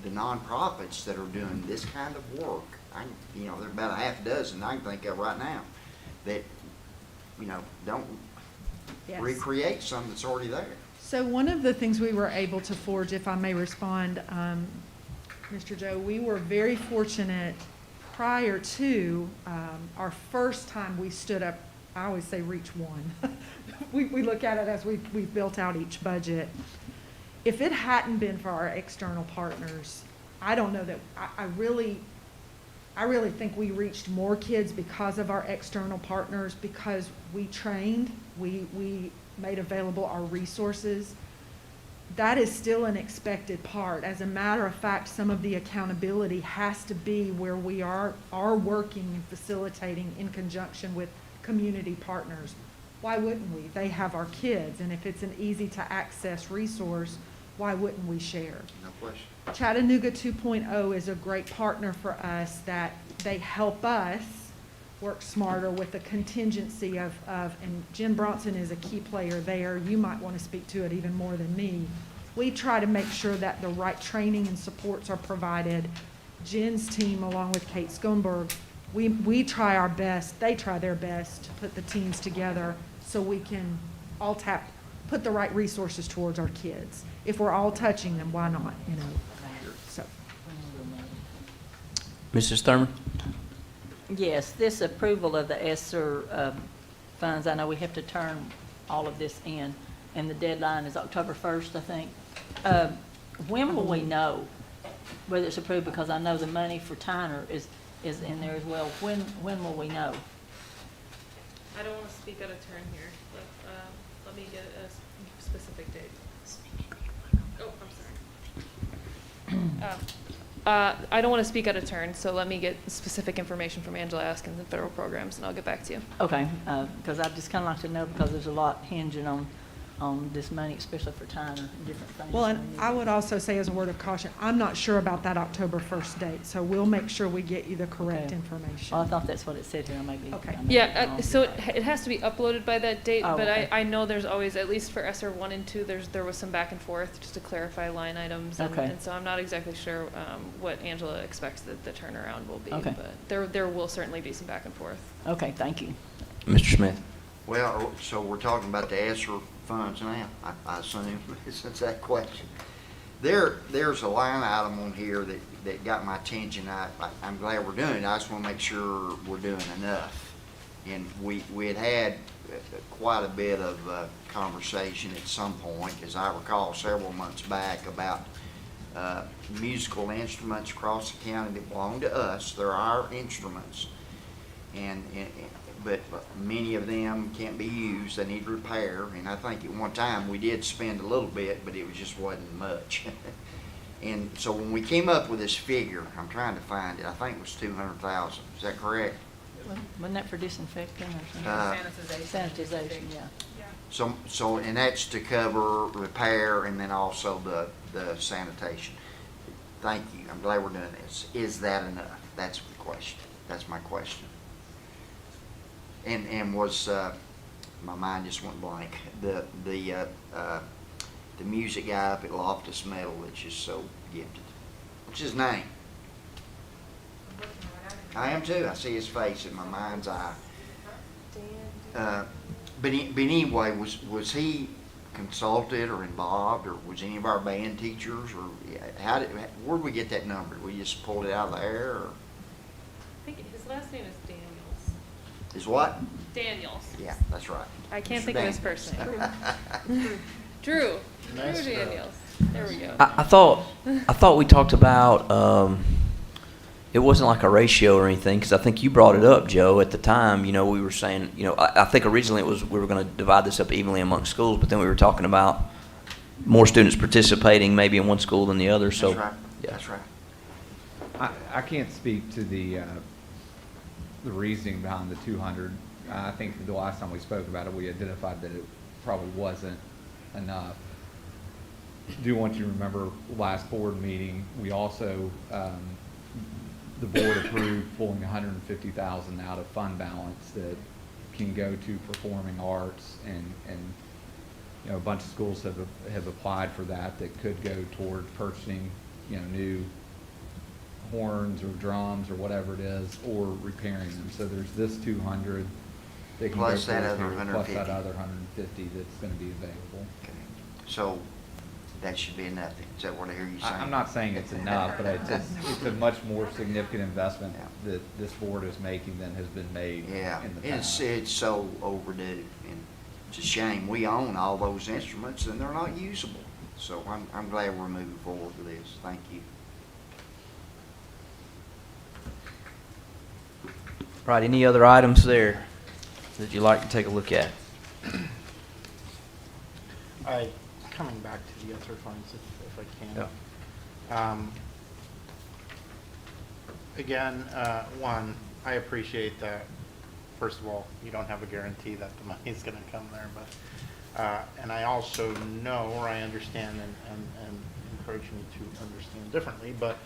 the nonprofits that are doing this kind of work. You know, there are about a half dozen I can think of right now that, you know, don't Yes. recreate something that's already there. So one of the things we were able to forge, if I may respond, Mr. Joe, we were very fortunate prior to our first time we stood up. I always say reach one. we look at it as we've built out each budget. If it hadn't been for our external partners, I don't know that I really think we reached more kids because of our external partners, because we trained, we made available our resources. That is still an expected part. As a matter of fact, some of the accountability has to be where we are working and facilitating in conjunction with community partners. Why wouldn't we? They have our kids, and if it's an easy to access resource, why wouldn't we share? No question. Chattanooga 2.0 is a great partner for us, that they help us work smarter with the contingency of, and Jen Bronson is a key player there. You might want to speak to it even more than me. We try to make sure that the right training and supports are provided. Jen's team, along with Kate Schoenberg, we try our best, they try their best to put the teams together so we can all put the right resources towards our kids. If we're all touching them, why not, you know? So. Mrs. Thurman? Yes, this approval of the ESSER funds, I know we have to turn all of this in, and the deadline is October 1st, I think. When will we know whether it's approved? Because I know the money for Tyner is in there as well. When will we know? I don't want to speak out of turn here, but let me get a specific date. Oh, I'm sorry. I don't want to speak out of turn, so let me get specific information from Angela Askins and federal programs, and I'll get back to you. Okay, because I'd just kind of like to know, because there's a lot hinging on on this money, especially for time and different things. Well, we and need. I would also say as a word of caution, I'm not sure about that October 1st date, so we'll make sure we get you the correct Okay. information. Well, I thought that's what it said here, maybe. Okay. I may be Yeah, wrong. so it has to be uploaded by that date, Oh, but okay. I know there's always, at least for ESER 1 and 2, there was some back and forth just to clarify line items. Okay. And so I'm not exactly sure what Angela expects that the turnaround will be. Okay. But there will certainly be some back and forth. Okay, thank you. Mr. Smith? Well, so we're talking about the ESSER funds now, I assume, since that question. There's a line item on here that got my attention. I'm glad we're doing it. I just want to make sure we're doing enough. And we had quite a bit of conversation at some point, as I recall, several months back, about musical instruments across the county that belong to us. They're our instruments. But many of them can't be used, they need repair, and I think at one time we did spend a little bit, but it just wasn't much. And so when we came up with this figure, I'm trying to find it, I think it was 200,000, is that correct? Wasn't that for disinfecting or something? Sanitization, yeah. So, and that's to cover repair and then also the sanitation. Thank you, I'm glad we're doing this. Is that enough? That's the question, that's my question. And was, my mind just went blank, the music guy up at Loftus Metal that's just so gifted. What's his name? I am too, I see his face in my mind's eye. But anyway, was he consulted or involved, or was any of our band teachers, or where'd we get that number? We just pulled it out of the air, or? I think his last name is Daniels. Is what? Daniels. Yeah, that's right. I can't Mr. think of his Daniels. first name. Drew Daniels. There we go. I thought we talked about, it wasn't like a ratio or anything, because I think you brought it up, Joe, at the time. You know, we were saying, you know, I think originally it was we were going to divide this up evenly among schools, but then we were talking about more students participating maybe in one school than the other, so. That's right, Yeah. that's right. I can't speak to the reasoning behind the 200. I think the last time we spoke about it, we identified that it probably wasn't enough. Do want you to remember last board meeting, we also, the board approved pulling $150,000 out of fund balance that can go to performing arts, and you know, a bunch of schools have applied for that could go toward purchasing, you know, new horns or drums or whatever it is, or repairing them. So there's this 200 that can Plus go that towards other here, 150. plus that other 150 that's going to be available. Okay. So that should be nothing. Is that what I hear you saying? I'm not saying it's enough, but it's a much more significant investment Yeah. that this board is making than has been made Yeah, in the past. it's so overdue, and it's a shame. We own all those instruments and they're not usable. So I'm glad we're moving forward with this. Thank you. Right, any other items there that you'd like to take a look at? Coming back to the ESSER funds, if I can. Yeah. Again, one, I appreciate that, first of all, you don't have a guarantee that the money's gonna come there, but, and I also know, or I understand and encourage me to understand differently, but,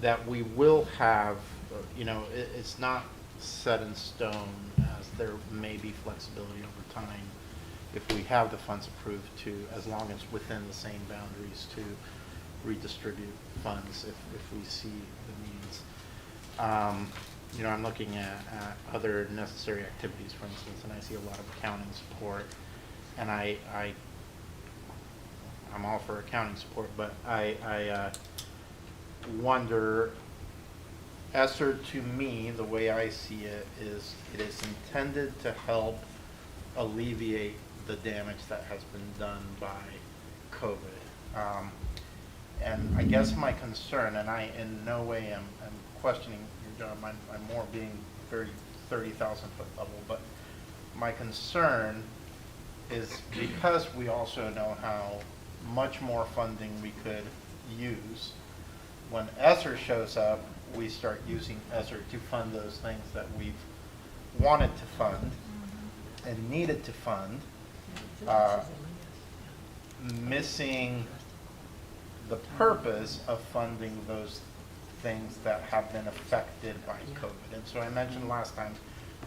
that we will have, you know, it's not set in stone, as there may be flexibility over time if we have the funds approved to, as long as within the same boundaries, to redistribute funds if we see the needs. You know, I'm looking at other necessary activities, for instance, and I see a lot of accounting support, and I'm all for accounting support, but I wonder, ESSER, to me, the way I see it is intended to help alleviate the damage that has been done by COVID. And I guess my concern, and I in no way am questioning your job, I'm more being very 30,000 foot level, but my concern is because we also know how much more funding we could use, when ESSER shows up, we start using ESSER to fund those things that we've wanted to fund and needed to fund, missing the purpose of funding those things that have been affected by COVID. And so I mentioned last time,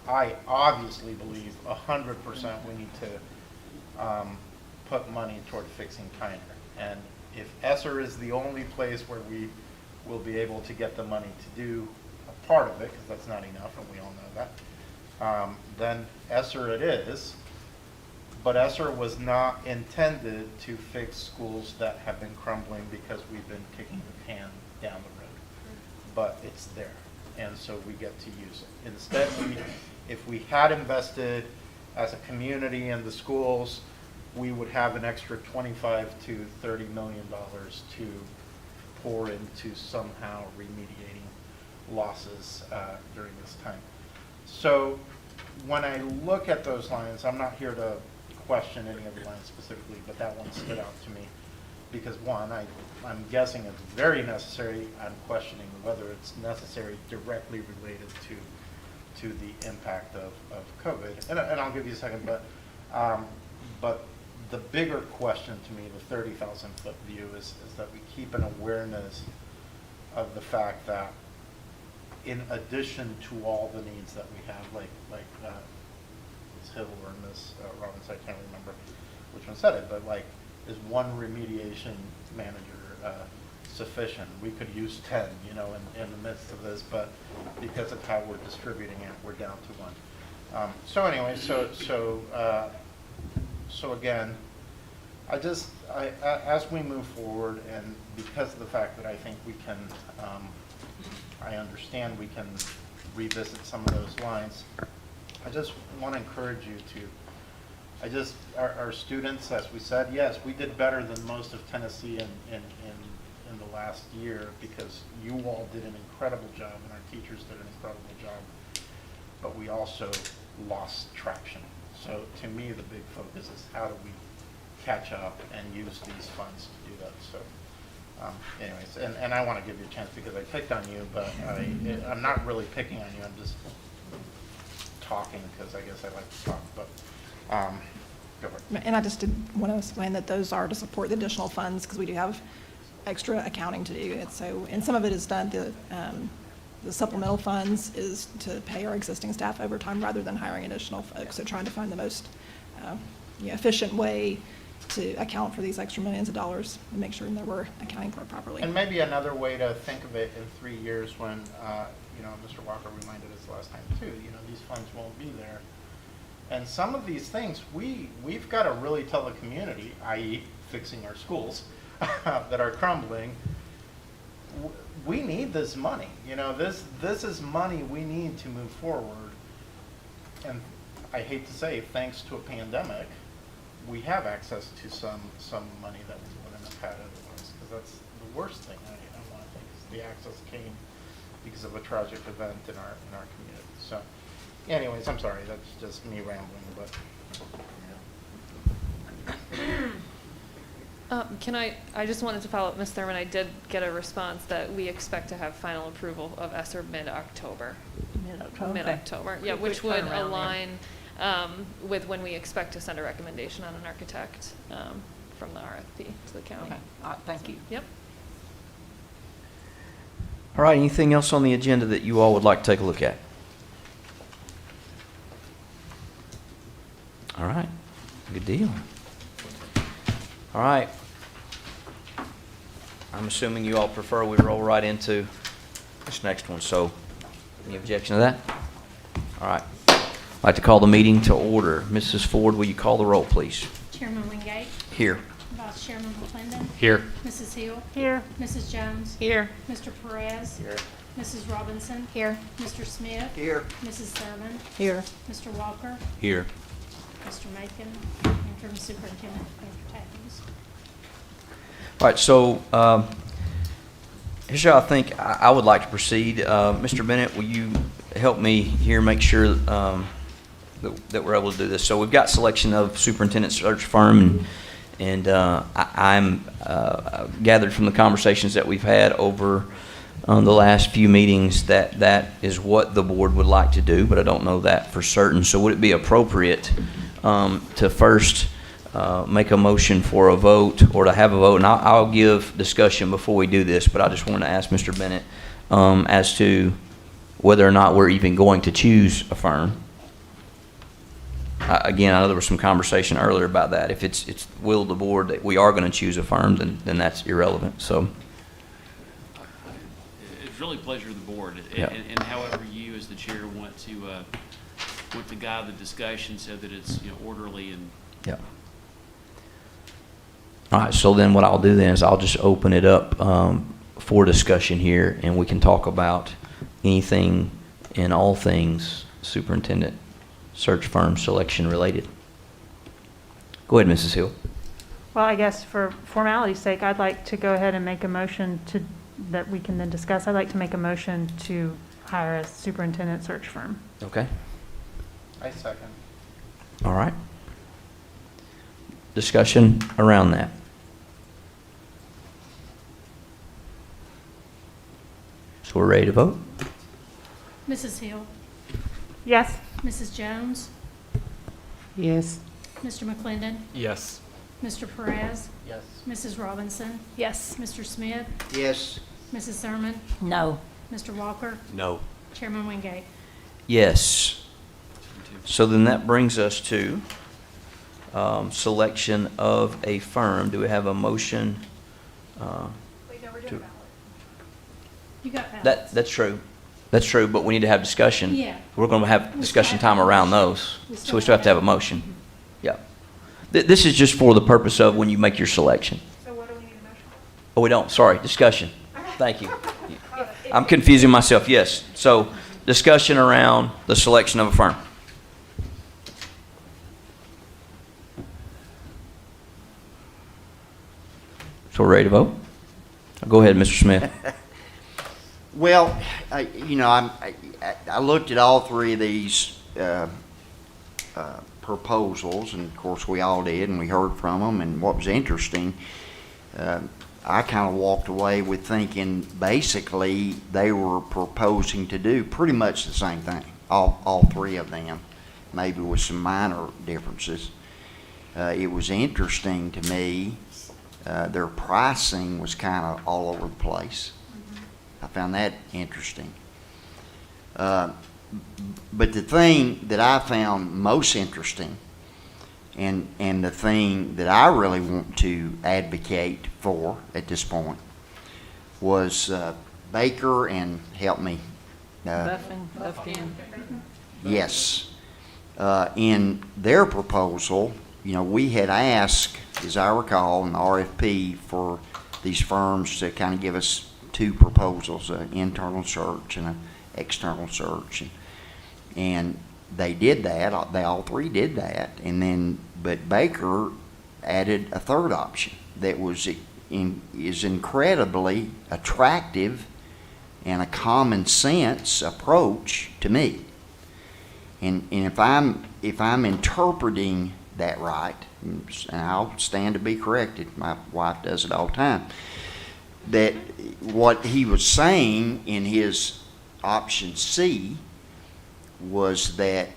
I obviously believe 100% we need to put money toward fixing Tyner. And if ESSER is the only place where we will be able to get the money to do a part of it, because that's not enough, and we all know that, then ESSER it is. But ESSER was not intended to fix schools that have been crumbling because we've been kicking the can down the road. But it's there, and so we get to use it. Instead, if we had invested as a community in the schools, we would have an extra $25 to $30 million to pour into somehow remediating losses during this time. So when I look at those lines, I'm not here to question any of the lines specifically, but that one stood out to me because one, I'm guessing it's very necessary. I'm questioning whether it's necessary directly related to the impact of COVID. And I'll give you a second, but the bigger question to me, the 30,000-foot view, is that we keep an awareness of the fact that in addition to all the needs that we have, like Ms. Hill or Ms. Robbins, I can't remember which one said it, but like, is one remediation manager sufficient? We could use 10, in the midst of this, but because of how we're distributing it, we're down to one. So anyway, so again, as we move forward, and because of the fact that I think we can, I understand we can revisit some of those lines, I just want to encourage you to, our students, as we said, yes, we did better than most of Tennessee in the last year because you all did an incredible job and our teachers did an incredible job, but we also lost traction. So to me, the big focus is how do we catch up and use these funds to do that. So anyways, and I want to give you a chance because I picked on you, but I'm not really picking on you. I'm just talking because I guess I like to talk, but go for it. And I just did want to explain that those are to support the additional funds because we do have extra accounting to do. And some of it is done, the supplemental funds is to pay our existing staff overtime rather than hiring additional folks. So trying to find the most efficient way to account for these extra millions of dollars and make sure that we're accounting for it properly. And maybe another way to think of it in 3 years when, Mr. Walker reminded us last time too, these funds won't be there. And some of these things, we've got to really tell the community, i.e. fixing our schools that are crumbling, we need this money. This is money we need to move forward. And I hate to say, thanks to a pandemic, we have access to some money that we wouldn't have had otherwise, because that's the worst thing I want to think is the access came because of a tragic event in our community. So anyways, I'm sorry, that's just me rambling, but I just wanted to follow up, Ms. Thurman. I did get a response that we expect to have final approval of ESSER mid-October. Mid-October. Mid-October, yeah, which would align with when we expect to send a recommendation on an architect from the RFP to the county. Okay. All right, thank you. Yep. All right, anything else on the agenda that you all would like to take a look at? All right, good deal. All right. I'm assuming you all prefer we roll right into this next one, so any objection to that? All right. I'd like to call the meeting to order. Mrs. Ford, will you call the roll, please? Chairman Wingate, Here. Vice Chairman McClendon, Here. Mrs. Hill, Here. Mrs. Jones, Here. Mr. Perez, here. Mrs. Robinson, Here. Mr. Smith, Here. Mrs. Thurman, Here. Mr. Walker, Here. Mr. Macon, and from Superintendent Dr. Tackles. All right, so here's how I think I would like to proceed. Mr. Bennett, will you help me here make sure that we're able to do this? So we've got selection of superintendent search firm, and I'm gathered from the conversations that we've had over the last few meetings that is what the board would like to do, but I don't know that for certain. So would it be appropriate to first make a motion for a vote or to have a vote, and I'll give discussion before we do this, but I just wanted to ask Mr. Bennett as to whether or not we're even going to choose a firm. Again, I know there was some conversation earlier about that. If it's will of the board that we are going to choose a firm, then that's irrelevant. So, It's really a pleasure of the board, Yeah. and however you as the chair want to guide the discussion so that it's, orderly and. yeah. All right. So then, what I'll do then is I'll just open it up for discussion here, and we can talk about anything and all things superintendent search firm selection related. Go ahead, Mrs. Hill. Well, I guess for formality's sake, I'd like to go ahead and make a motion that we can then discuss. I'd like to make a motion to hire a superintendent search firm. Okay. I second. All right. Discussion around that. So we're ready to vote? Mrs. Hill, Yes? Mrs. Jones, Yes. Mr. McClendon, Yes. Mr. Perez, Yes. Mrs. Robinson, Yes. Mr. Smith, Yes, Mrs. Thurman, No. Mr. Walker, No. Chairman Wingate. Yes. So then that brings us to selection of a firm. Do we have a motion? Wait, no, we're doing You got ballots. That's true. That's true, but we need to have discussion. Yeah. We're going to have We discussion still have time to have a around motion. those. We So we still have to have a motion. Mhm. Yeah. This is just for the purpose of when you make your selection. So what do we need a motion? Oh, we don't. Sorry. Discussion. Thank you. I'm confusing myself. Yes. So discussion around the selection of a firm. So we're ready to vote? Go ahead, Mr. Smith. well, I looked at all three of these proposals, and of course we all did, and we heard from them, and what was interesting, I kind of walked away with thinking basically they were proposing to do pretty much the same thing, all three of them, maybe with some minor differences. It was interesting to me, their pricing was kind of all over the place. I found that interesting. But the thing that I found most interesting and the thing that I really want to advocate for at this point was Baker and help me. Buffin. Yes. In their proposal, we had asked, as I recall, an RFP for these firms to kind of give us two proposals, an internal search and an external search. And they did that. They all three did that. And then, but Baker added a third option that is incredibly attractive and a common sense approach to me. And if I'm interpreting that right, and I'll stand to be corrected, my wife does it all the time, that what he was saying in his option C was that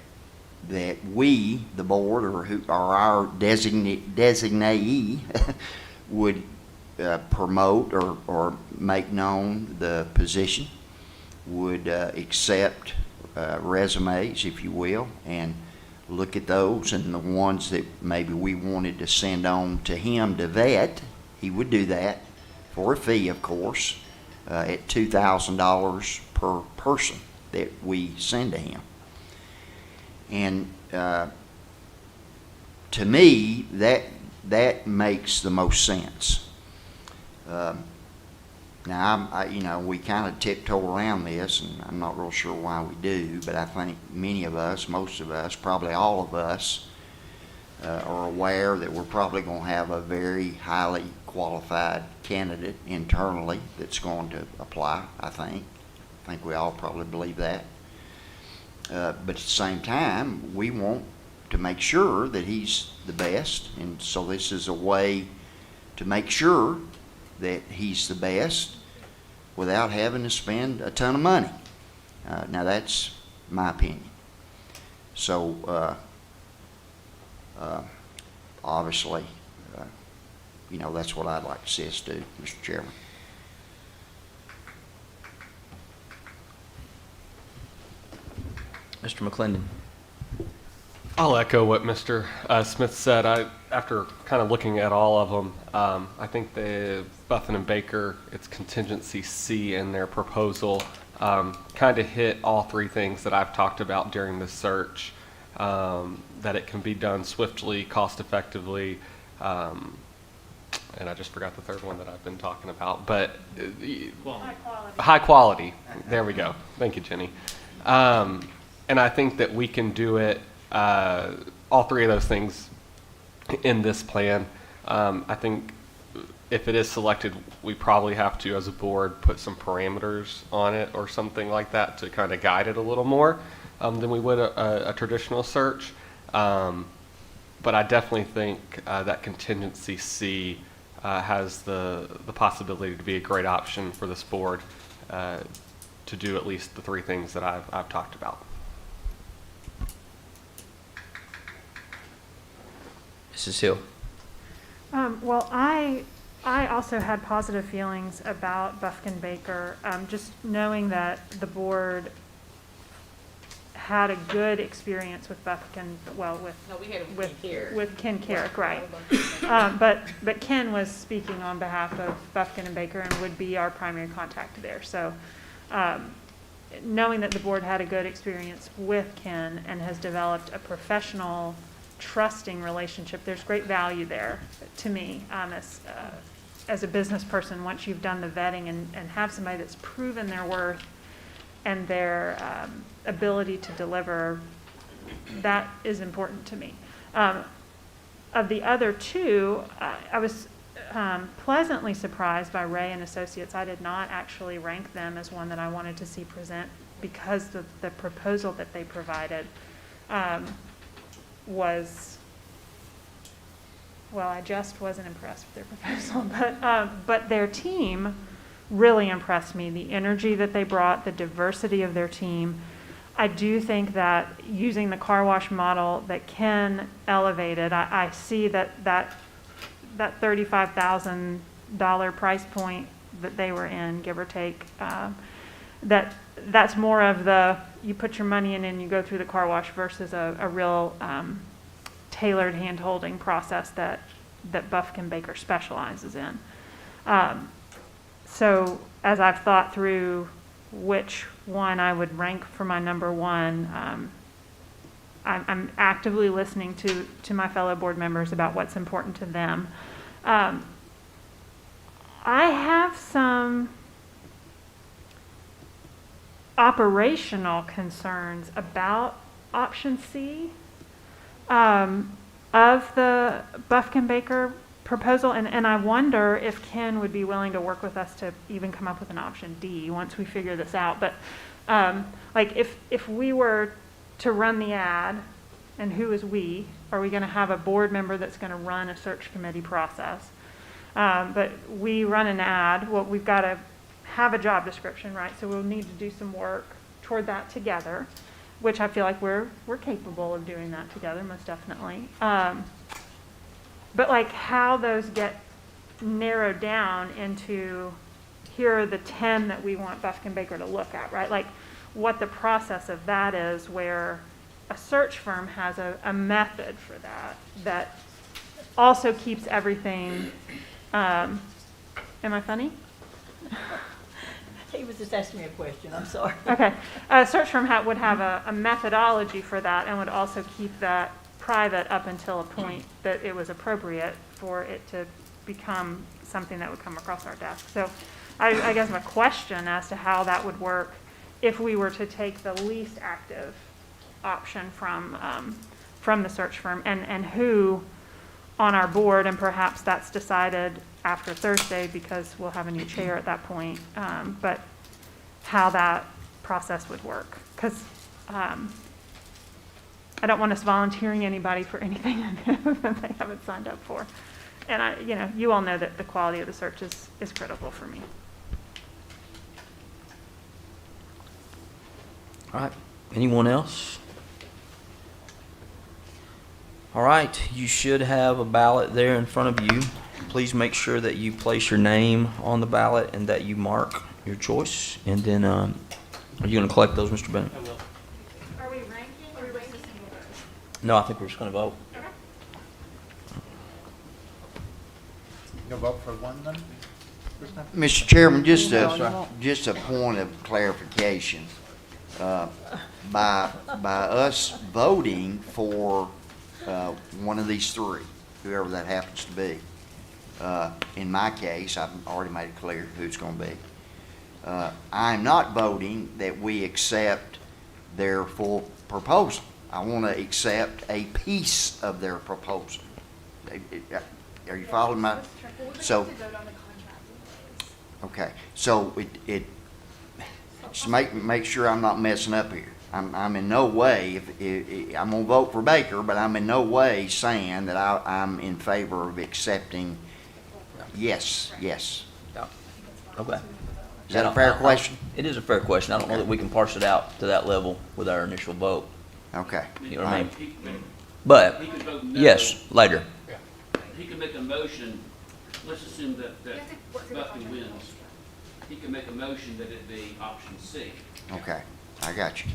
we, the board, or our designee, would promote or make known the position, would accept resumes, if you will, and look at those, and the ones that maybe we wanted to send on to him to vet, he would do that for a fee, of course, at $2,000 per person that we send to him. And to me, that makes the most sense. Now, we kind of tiptoe around this, and I'm not real sure why we do, but I think many of us, most of us, probably all of us, are aware that we're probably going to have a very highly qualified candidate internally that's going to apply, I think. I think we all probably believe that. But at the same time, we want to make sure that he's the best, and so this is a way to make sure that he's the best without having to spend a ton of money. Now that's my opinion. So obviously, that's what I'd like to see us do, Mr. Chairman. Mr. McClendon. I'll echo what Mr. Smith said. After kind of looking at all of them, I think the Buffin and Baker, it's contingency C in their proposal, kind of hit all three things that I've talked about during the search, that it can be done swiftly, cost effectively, and I just forgot the third one that I've been talking about, but high quality. There we go. Thank you, Jenny. And I think that we can do it, all three of those things in this plan. I think if it is selected, we probably have to, as a board, put some parameters on it or something like that to kind of guide it a little more than we would a traditional search. But I definitely think that contingency C has the possibility to be a great option for this board to do at least the three things that I've talked about. Mrs. Hill. Well, I also had positive feelings about Bufkin Baker, just knowing that the board had a good experience with Bufkin, well, with Ken Carrick, right? But Ken was speaking on behalf of Bufkin and Baker and would be our primary contact there. So knowing that the board had a good experience with Ken and has developed a professional, trusting relationship, there's great value there to me as a business person. Once you've done the vetting and have somebody that's proven their worth and their ability to deliver, that is important to me. Of the other two, I was pleasantly surprised by Ray and Associates. I did not actually rank them as one that I wanted to see present because of the proposal that they provided was, well, I just wasn't impressed with their proposal, but their team really impressed me. The energy that they brought, the diversity of their team. I do think that using the car wash model that Ken elevated, I see that $35,000 price point that they were in, give or take, that's more of the, you put your money in and you go through the car wash versus a real tailored hand-holding process that Bufkin Baker specializes in. So as I've thought through which one I would rank for my number one, I'm actively listening to my fellow board members about what's important to them. I have some operational concerns about option C of the Bufkin Baker proposal, and I wonder if Ken would be willing to work with us to even come up with an option D once we figure this out. But like if we were to run the ad, and who is we? Are we going to have a board member that's going to run a search committee process? But we run an ad. Well, we've got to have a job description, right? So we'll need to do some work toward that together, which I feel like we're capable of doing that together, most definitely. But like how those get narrowed down into, here are the 10 that we want Bufkin Baker to look at, right? Like what the process of that is, where a search firm has a method for that also keeps everything, am I funny? He was just asking me a question, I'm sorry. Okay. A search firm would have a methodology for that and would also keep that private up until a point that it was appropriate for it to become something that would come across our desk. So I guess my question as to how that would work if we were to take the least active option from the search firm, and who on our board, and perhaps that's decided after Thursday because we'll have a new chair at that point, but how that process would work. Because I don't want us volunteering anybody for anything that they haven't signed up for. And you all know that the quality of the search is critical for me. All right. Anyone else? All right, you should have a ballot there in front of you. Please make sure that you place your name on the ballot and that you mark your choice. And then, are you going to collect those, Mr. Bennett? I will. Are we ranking or are we just single vote? No, I think we're just going to vote. You'll vote for one then? this time? Mr. Chairman, just No, you a, won't. just a point of clarification. By us voting for one of these three, whoever that happens to be, in my case, I've already made it clear who it's going to be. I'm not voting that we accept their full proposal. I want to accept a piece of their proposal. Are you following my? So, okay, so just make sure I'm not messing up here. I'm in no way, if I'm gonna vote for Baker, but I'm in no way saying that I'm in favor of accepting. Yes. Okay. Is that a fair question? It is a fair question. I don't know that we can parse it out to that level with our initial vote. Okay. You know what I mean? He could- But, he could vote no. yes, later. He can make a motion, let's assume that Buckley wins. He can make a motion that it be option C. Okay, I got you.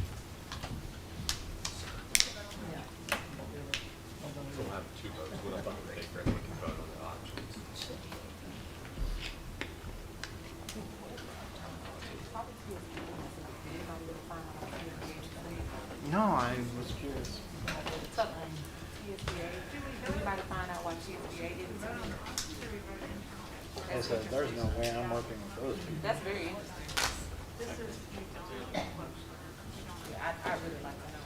No, I was curious. Anybody find out why TSBA didn't send it? I said, there's no way I'm working with those people. That's very interesting. Yeah, I really like to know.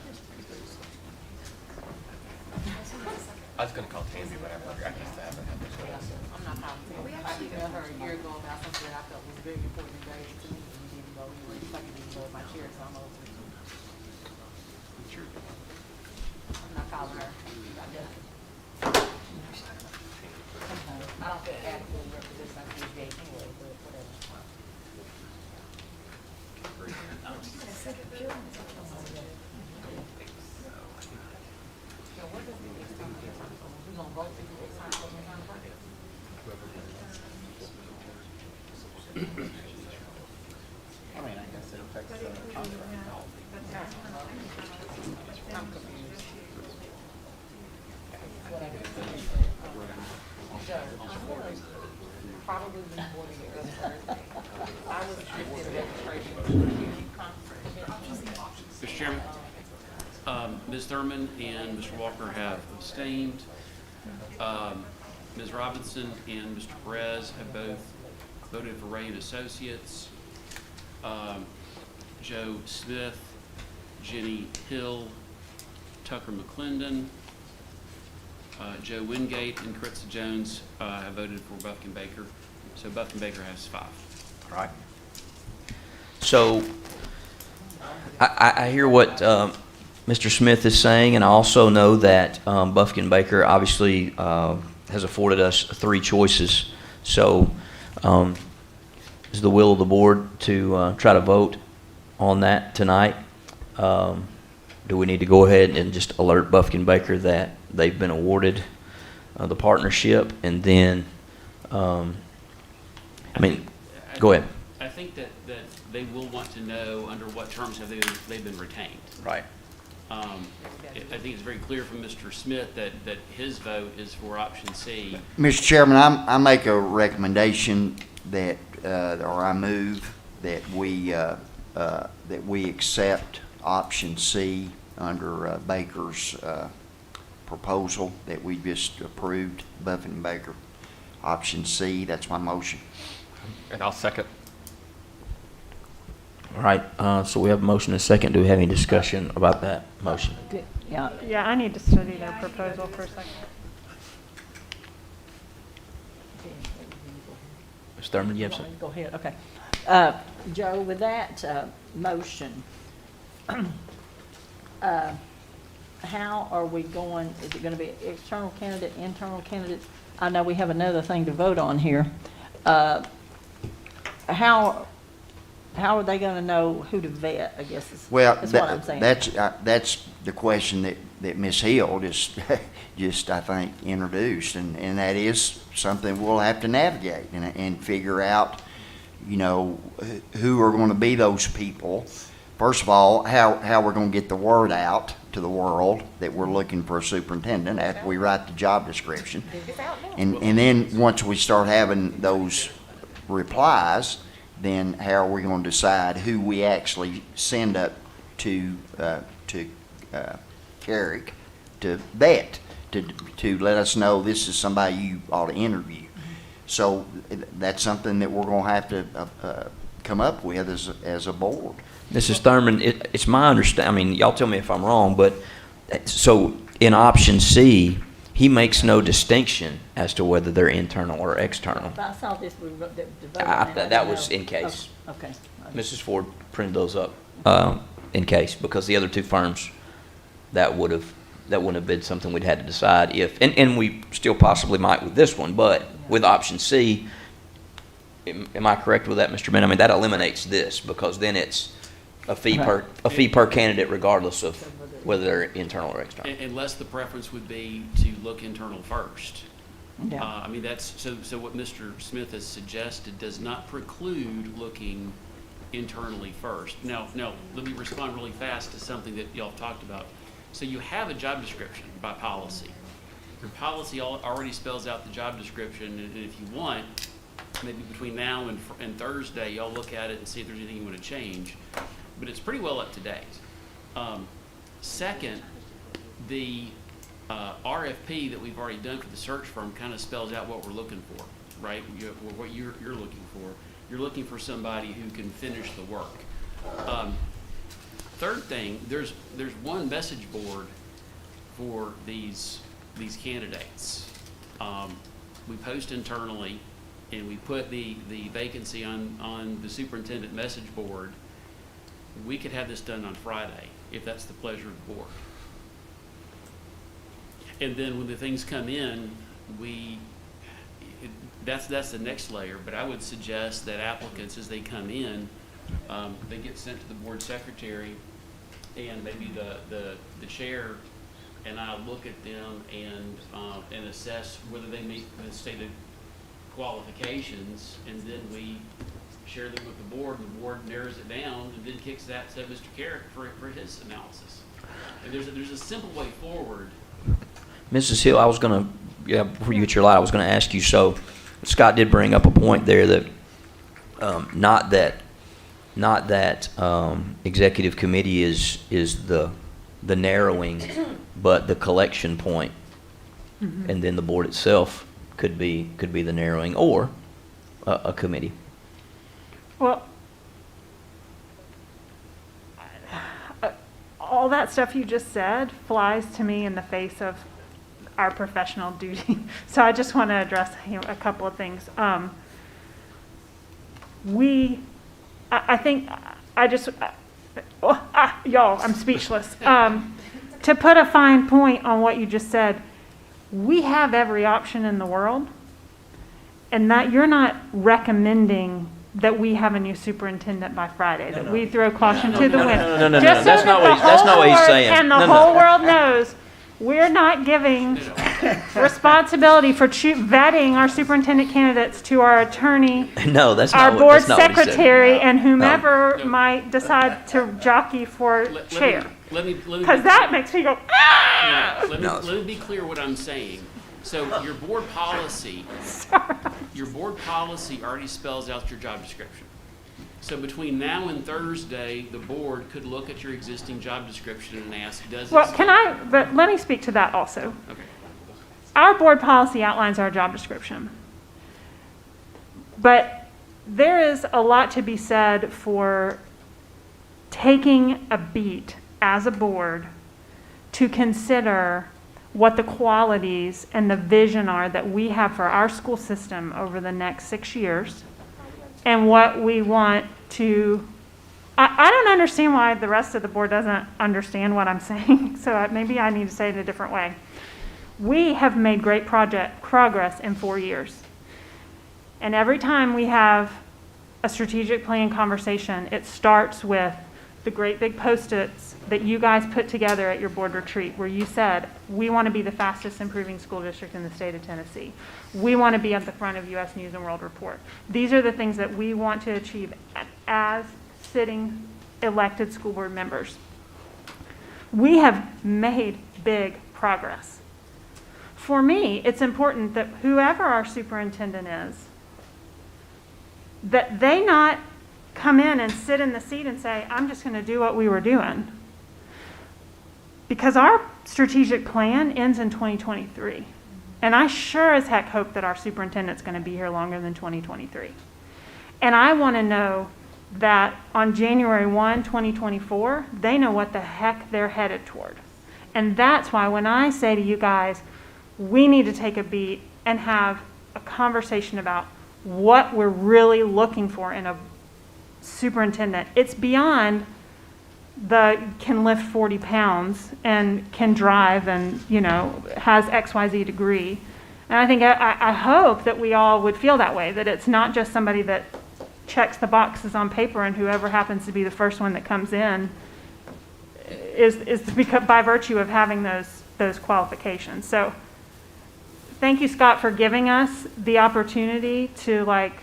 I was gonna call Tammy, but I forgot to have I'm not calling Tammy. I emailed her a year ago about something that I felt was very important and valuable to me. And you didn't go anywhere. It's like you didn't go with my chair, so I'm over it. I'm not calling her. I don't feel adequately represents my TSBA anyway, but whatever. So what does the expenditure, we gonna vote to do this time for the contract? I mean, I guess it affects the contract. I'm confused. Probably be more than your other Thursday. I was interested in registration. Mr. Chairman, Ms. Thurman and Mr. Walker have abstained. Ms. Robinson and Mr. Perez have both voted for Ray and Associates. Joe Smith, Jenny Hill, Tucker McClendon, Joe Wingate, and Caritza Jones have voted for Buffkin Baker. So Buffkin Baker has 5. All right. So, I hear what Mr. Smith is saying, and I also know that Buffkin Baker obviously has afforded us 3 choices. So, is the will of the board to try to vote on that tonight? Do we need to go ahead and just alert Buffkin Baker that they've been awarded the partnership, and then, go ahead. I think that they will want to know under what terms have they've been retained. Right. I think it's very clear from Mr. Smith that his vote is for option C. Mr. Chairman, I make a recommendation that, or I move that we accept option C under Baker's proposal that we just approved, Buffin Baker. Option C, that's my motion. And I'll second. All right, so we have a motion and a second. Do we have any discussion about that motion? Yeah, Yeah, I need to study their proposal for a second. Ms. Thurman, you have something? go ahead, okay. Joe, with that motion, how are we going, is it going to be external candidate, internal candidate? I know we have another thing to vote on here. How how are they gonna know who to vet, I guess Well, is what I'm saying. that's the question that Ms. Hill just, I think, introduced, and that is something we'll have to navigate and figure out, you know, who are gonna be those people. First of all, how we're gonna get the word out to the world that we're looking for a superintendent after we write the job description. And then, once we start having those replies, then how are we gonna decide who we actually send up to Carrick to vet, to let us know this is somebody you ought to interview. So that's something that we're gonna have to come up with as a board. Mrs. Thurman, it's my understanding, I mean, y'all tell me if I'm wrong, but so in option C, he makes no distinction as to whether they're internal or external. I saw this, we wrote the vote on it, I That didn't was know. in case. Oh, okay. Mrs. Ford printed those up in case, because the other two firms, that wouldn't have been something we'd had to decide if, and we still possibly might with this one, but with option C, am I correct with that, Mr. Bennett? I mean, that eliminates this, because then it's a fee per candidate regardless of whether they're internal or external. Unless the preference would be to look internal first. Yeah. I mean, that's, so what Mr. Smith has suggested does not preclude looking internally first. Now, let me respond really fast to something that y'all have talked about. So you have a job description by policy. Your policy already spells out the job description, and if you want, maybe between now and Thursday, y'all look at it and see if there's anything you want to change. But it's pretty well up to date. Second, the RFP that we've already done for the search firm kind of spells out what we're looking for, right? What you're looking for. You're looking for somebody who can finish the work. Third thing, there's one message board for these candidates. We post internally, and we put the vacancy on the superintendent message board. We could have this done on Friday, if that's the pleasure of the board. And then when the things come in, that's the next layer. But I would suggest that applicants, as they come in, they get sent to the board secretary, and maybe the chair and I look at them and assess whether they meet the stated qualifications, and then we share them with the board, and the board narrows it down and then kicks that to Mr. Carrick for his analysis. And there's a simple way forward. Mrs. Hill, I was going to, before you get your light, I was going to ask you, so Scott did bring up a point there that not that executive committee is the narrowing, but the collection point, and then the board itself could be the narrowing, or a committee. Well, all that stuff you just said flies to me in the face of our professional duty. So I just want to address a couple of things. Y'all, I'm speechless. To put a fine point on what you just said, we have every option in the world, and that you're not recommending that we have a new superintendent by Friday, that we throw caution to the wind. No. Just so That's not what he's saying. And the whole world knows, we're not giving responsibility for vetting our superintendent candidates to our attorney, No, that's our not board that's not what he said. secretary, and whomever might decide to jockey for chair. Let me Because that makes me go, ah! Let me be clear what I'm saying. So your board policy already spells out your job description. So between now and Thursday, the board could look at your existing job description and ask, does it? Well, but let me speak to that also. Okay. Our board policy outlines our job description. But there is a lot to be said for taking a beat as a board to consider what the qualities and the vision are that we have for our school system over the next 6 years, and what we want to, I don't understand why the rest of the board doesn't understand what I'm saying, so maybe I need to say it a different way. We have made great progress in 4 years. And every time we have a strategic plan conversation, it starts with the great big Post-its that you guys put together at your board retreat, where you said, we want to be the fastest improving school district in the state of Tennessee. We want to be at the front of U.S. News and World Report. These are the things that we want to achieve as sitting elected school board members. We have made big progress. For me, it's important that whoever our superintendent is, that they not come in and sit in the seat and say, I'm just going to do what we were doing. Because our strategic plan ends in 2023. And I sure as heck hope that our superintendent's going to be here longer than 2023. And I want to know that on January 1, 2024, they know what the heck they're headed toward. And that's why when I say to you guys, we need to take a beat and have a conversation about what we're really looking for in a superintendent. It's beyond the can lift 40 pounds and can drive and, you know, has XYZ degree. And I think, I hope that we all would feel that way, that it's not just somebody that checks the boxes on paper and whoever happens to be the first one that comes in is because, by virtue of having those qualifications. So thank you, Scott, for giving us the opportunity to, like,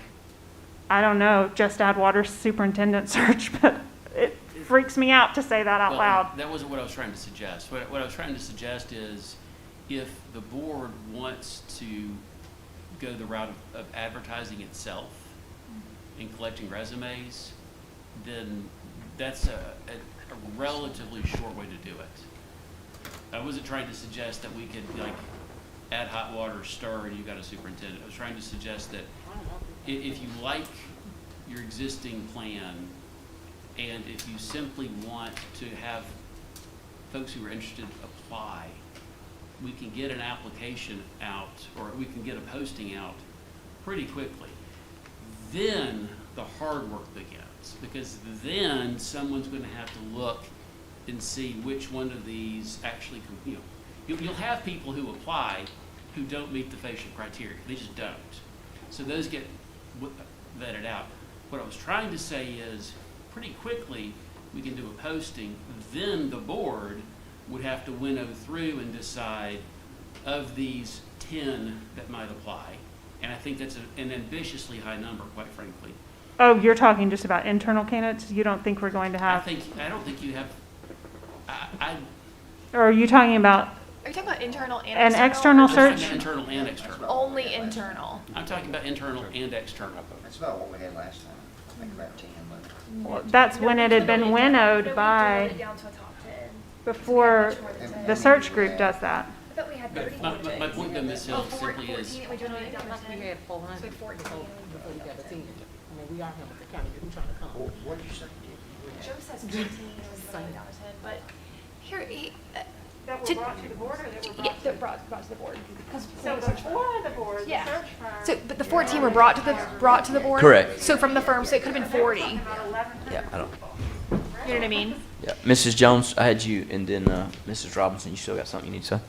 I don't know, just add water superintendent search, but it freaks me out to say that out loud. That wasn't what I was trying to suggest. What I was trying to suggest is if the board wants to go the route of advertising itself and collecting resumes, then that's a relatively short way to do it. I wasn't trying to suggest that we could, like, add hot water, stir, and you got a superintendent. I was trying to suggest that if you like your existing plan, and if you simply want to have folks who are interested apply, we can get an application out, or we can get a posting out pretty quickly. Then the hard work begins, because then someone's going to have to look and see which one of these actually, you know, you'll have people who apply who don't meet the facial criteria. They just don't. So those get vetted out. What I was trying to say is pretty quickly we can do a posting, then the board would have to winnow through and decide of these 10 that might apply. And I think that's an ambitiously high number, quite frankly. Oh, you're talking just about internal candidates? You don't think we're going to have? I don't think you have. Or are you talking about? Are you talking about internal and an external search? Internal and external. Only internal. I'm talking about internal and external. That's about what we had last time. I think about 10, but. Well, that's when it had been winnowed by, before the search group does that. I thought we had 30. But my point, though, Ms. Hill, simply is, We had 400 before we got a 10. I mean, we are Hamilton County, we're trying to come. What'd you say? Joe says 14, it was going down to 10, but here, That To- were brought to the board, or that were yeah, that brought to the board. So before the board, the Yeah. search firm. So, but the 14 were brought to the board? Correct. So from the firm, so it could have been 40. You know Yeah, I don't. what I mean? Yeah, Mrs. Jones, I had you, and then Mrs. Robinson, you still got something you need to say?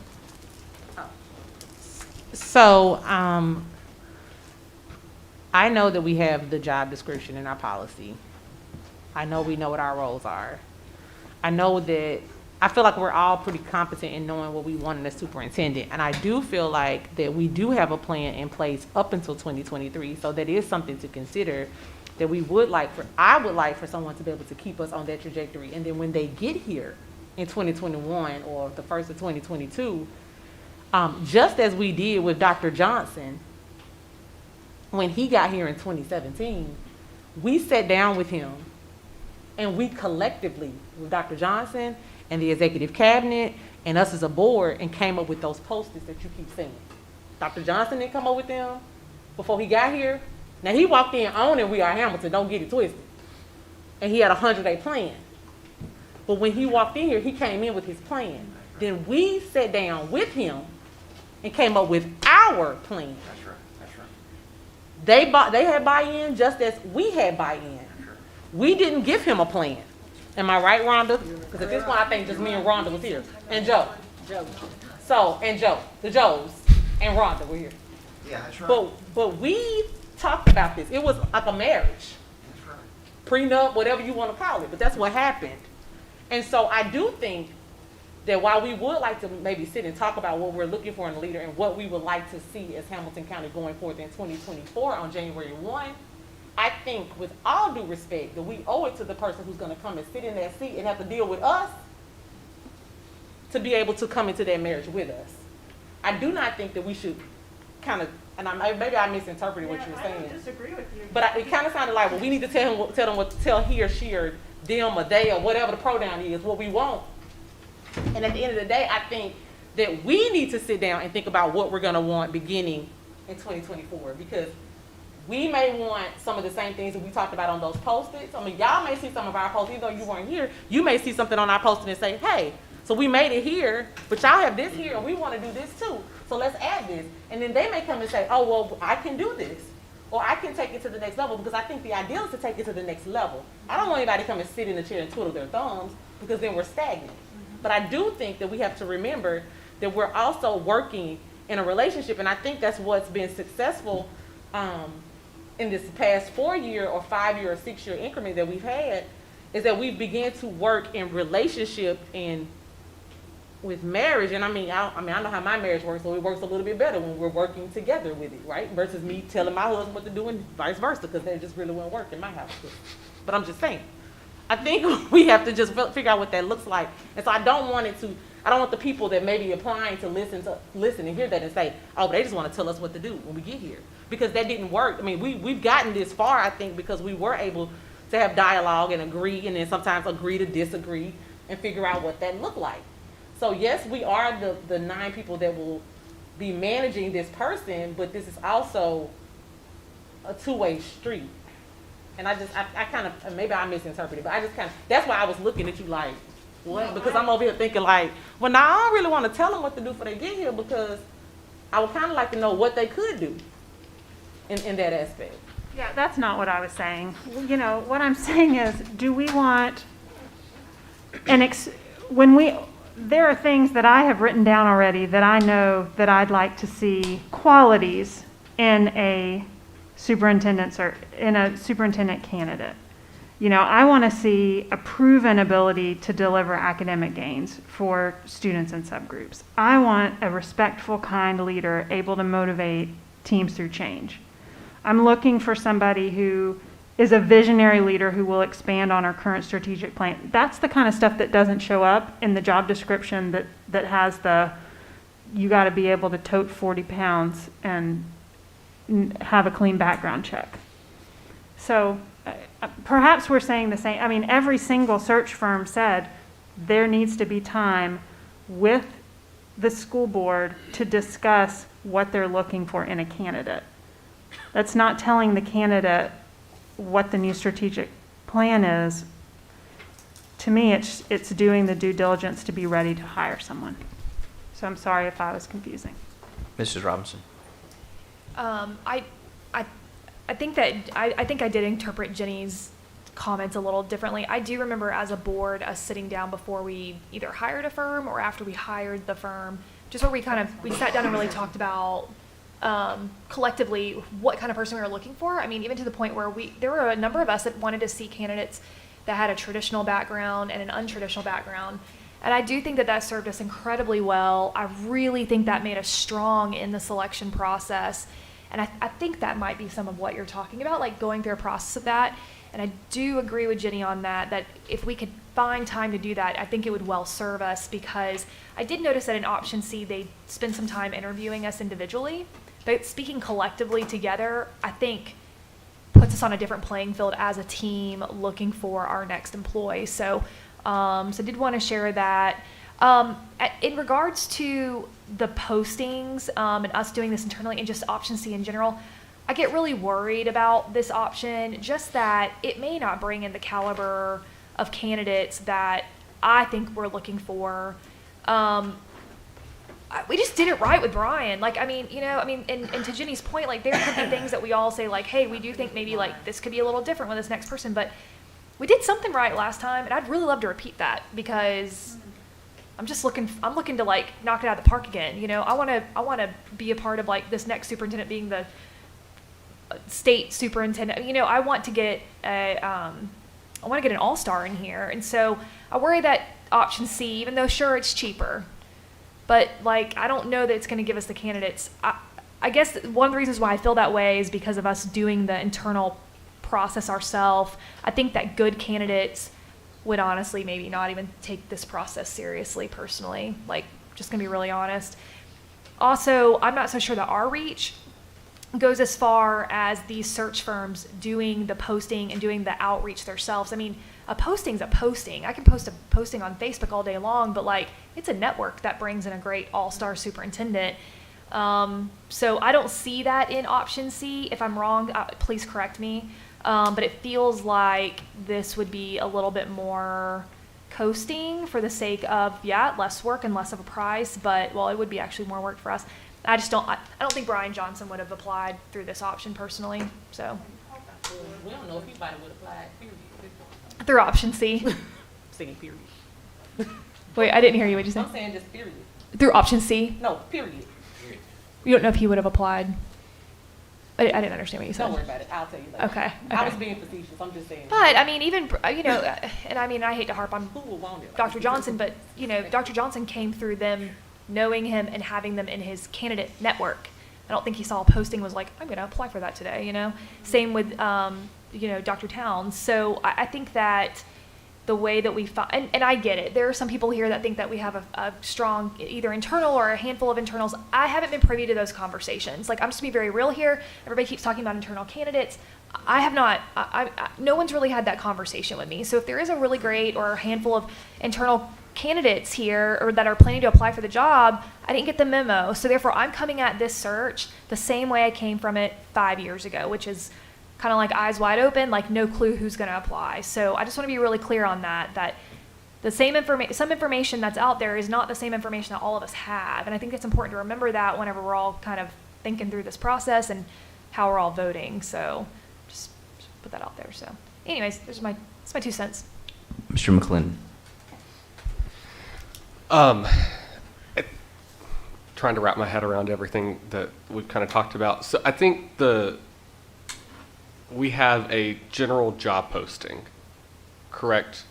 So, I know that we have the job description in our policy. I know we know what our roles are. I know that, I feel like we're all pretty competent in knowing what we want in a superintendent. And I do feel like that we do have a plan in place up until 2023. So that is something to consider, that we would like for, I would like for someone to be able to keep us on that trajectory. And then when they get here in 2021 or the first of 2022, just as we did with Dr. Johnson, when he got here in 2017, we sat down with him and we collectively, with Dr. Johnson and the executive cabinet and us as a board, and came up with those post-its that you keep seeing. Dr. Johnson didn't come up with them before he got here. Now, he walked in owning We Are Hamilton, don't get it twisted. And he had a 100-day plan. But when he walked in here, he came in with his plan. Then we sat down with him and came up with our plan. That's right, that's right. They had buy-in just as we had buy-in. We didn't give him a plan. Am I right, Rhonda? Because at this point, I think just me and Rhonda was here. And Joe. So, and Joe, the Joes, and Rhonda were here. Yeah, that's right. But we talked about this. It was like a marriage. prenup, whatever you want to call it, but that's what happened. And so I do think that while we would like to maybe sit and talk about what we're looking for in a leader and what we would like to see as Hamilton County going forward in 2024 on January 1, I think with all due respect that we owe it to the person who's going to come and sit in that seat and have to deal with us to be able to come into that marriage with us. I do not think that we should kind of, and maybe I misinterpreted what you were saying. I don't disagree with you. But it kind of sounded like, well, we need to tell them what to tell he or she or them or they or whatever the pronoun is, what we want. And at the end of the day, I think that we need to sit down and think about what we're going to want beginning in 2024, because we may want some of the same things that we talked about on those Post-its. I mean, y'all may see some of our posts, even though you weren't here, you may see something on our Post-it and say, hey, so we made it here, but y'all have this here and we want to do this too. So let's add this. And then they may come and say, oh, well, I can do this. Or I can take it to the next level, because I think the ideal is to take it to the next level. I don't want anybody to come and sit in the chair and twiddle their thumbs, because then we're stagnant. But I do think that we have to remember that we're also working in a relationship, and I think that's what's been successful in this past 4-year or 5-year or 6-year increment that we've had, is that we've began to work in relationship and with marriage. And I know how my marriage works, so it works a little bit better when we're working together with it, right? Versus me telling my husband what to do and vice versa, because that just really won't work in my house. But I'm just saying, I think we have to just figure out what that looks like. And so I don't want the people that may be applying to listen and hear that and say, oh, but they just want to tell us what to do when we get here. Because that didn't work. I mean, we've gotten this far, I think, because we were able to have dialogue and agree, and then sometimes agree to disagree and figure out what that looked like. So yes, we are the 9 people that will be managing this person, but this is also a two-way street. And I kind of, maybe I misinterpreted, but I just kind of, that's why I was looking at you like, what? Because I'm over here thinking like, well, now I don't really want to tell them what to do before they get here, because I would kind of like to know what they could do in that aspect. Yeah, that's not what I was saying. You know, what I'm saying is, do we want there are things that I have written down already that I know that I'd like to see qualities in a superintendent candidate. You know, I want to see a proven ability to deliver academic gains for students and subgroups. I want a respectful, kind leader able to motivate teams through change. I'm looking for somebody who is a visionary leader who will expand on our current strategic plan. That's the kind of stuff that doesn't show up in the job description that has you got to be able to tote 40 pounds and have a clean background check. So perhaps we're saying the same. I mean, every single search firm said there needs to be time with the school board to discuss what they're looking for in a candidate. That's not telling the candidate what the new strategic plan is. To me, it's doing the due diligence to be ready to hire someone. So I'm sorry if I was confusing. Mrs. Robinson. I think I did interpret Jenny's comments a little differently. I do remember as a board us sitting down before we either hired a firm or after we hired the firm, just where we sat down and really talked about collectively what kind of person we were looking for. I mean, even to the point where there were a number of us that wanted to see candidates that had a traditional background and an untraditional background. And I do think that served us incredibly well. I really think that made us strong in the selection process. And I think that might be some of what you're talking about, like going through a process of that. And I do agree with Jenny on that if we could find time to do that, I think it would well serve us, because I did notice that in option C, they spend some time interviewing us individually. But speaking collectively together, I think puts us on a different playing field as a team looking for our next employee. So I did want to share that. In regards to the postings and us doing this internally and just option C in general, I get really worried about this option, just that it may not bring in the caliber of candidates that I think we're looking for. We just did it right with Brian. And to Jenny's point, like, there could be things that we all say, like, hey, we do think maybe like this could be a little different with this next person, but we did something right last time, and I'd really love to repeat that, because I'm looking to like knock it out of the park again. You know, I want to be a part of like this next superintendent being the state superintendent. You know, I want to get an all-star in here. And so I worry that option C, even though sure it's cheaper, but like, I don't know that it's going to give us the candidates. I guess one of the reasons why I feel that way is because of us doing the internal process ourselves. I think that good candidates would honestly maybe not even take this process seriously personally, like just gonna be really honest. Also, I'm not so sure that our reach goes as far as these search firms doing the posting and doing the outreach themselves. I mean, a posting's a posting. I can post a posting on Facebook all day long, but like, it's a network that brings in a great all-star superintendent. So I don't see that in option C. If I'm wrong, please correct me. But it feels like this would be a little bit more coasting for the sake of, yeah, less work and less of a price, but, well, it would be actually more work for us. I don't think Brian Johnson would have applied through this option personally, so. We don't know if anybody would apply, period. Through option C. Saying period. Wait, I didn't hear you. What'd you say? I'm saying just period. Through option C? No, period. You don't know if he would have applied? I didn't understand what you said. Don't worry about it. I'll tell you later. Okay. I was being facetious. I'm just saying. But, I mean, even, you know, and I mean, I hate to harp on Who will want it? Dr. Johnson, but, you know, Dr. Johnson came through them knowing him and having them in his candidate network. I don't think he saw a posting was like, I'm going to apply for that today, you know? Same with, you know, Dr. Towns. So I think that the way that we find, and I get it, there are some people here that think that we have a strong either internal or a handful of internals. I haven't been privy to those conversations. Like, I'm just going to be very real here. Everybody keeps talking about internal candidates. I have not, no one's really had that conversation with me. So if there is a really great or a handful of internal candidates here or that are planning to apply for the job, I didn't get the memo. So therefore, I'm coming at this search the same way I came from it 5 years ago, which is kind of like eyes wide open, like no clue who's going to apply. So I just want to be really clear on that the same some information that's out there is not the same information that all of us have. And I think it's important to remember that whenever we're all kind of thinking through this process and how we're all voting. So just put that out there. So anyways, that's my 2 cents. Mr. McClendon. Trying to wrap my head around everything that we've kind of talked about. So I think we have a general job posting, correct,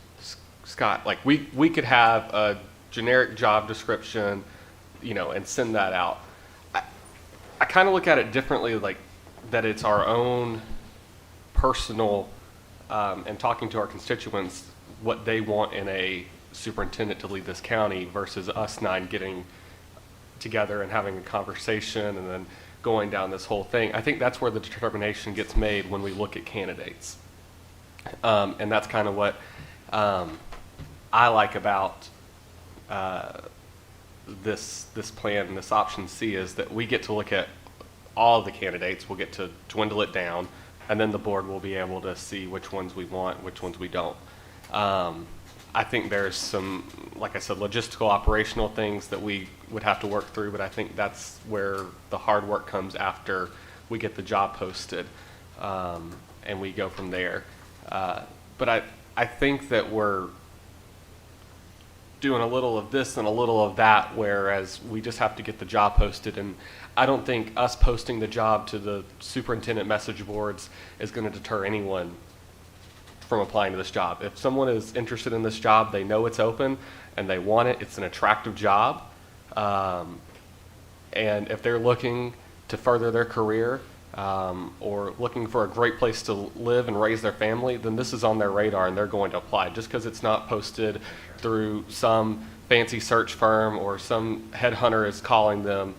Scott? Like we could have a generic job description, you know, and send that out. I kind of look at it differently, like that it's our own personal, and talking to our constituents, what they want in a superintendent to lead this county versus us 9 getting together and having a conversation and then going down this whole thing. I think that's where the determination gets made when we look at candidates. And that's kind of what I like about this plan and this option C is that we get to look at all of the candidates. We'll get to dwindle it down, and then the board will be able to see which ones we want, which ones we don't. I think there's some, like I said, logistical, operational things that we would have to work through, but I think that's where the hard work comes after we get the job posted, and we go from there. But I think that we're doing a little of this and a little of that, whereas we just have to get the job posted. And I don't think us posting the job to the superintendent message boards is going to deter anyone from applying to this job. If someone is interested in this job, they know it's open and they want it, it's an attractive job. And if they're looking to further their career or looking for a great place to live and raise their family, then this is on their radar and they're going to apply. Just because it's not posted through some fancy search firm or some headhunter is calling them,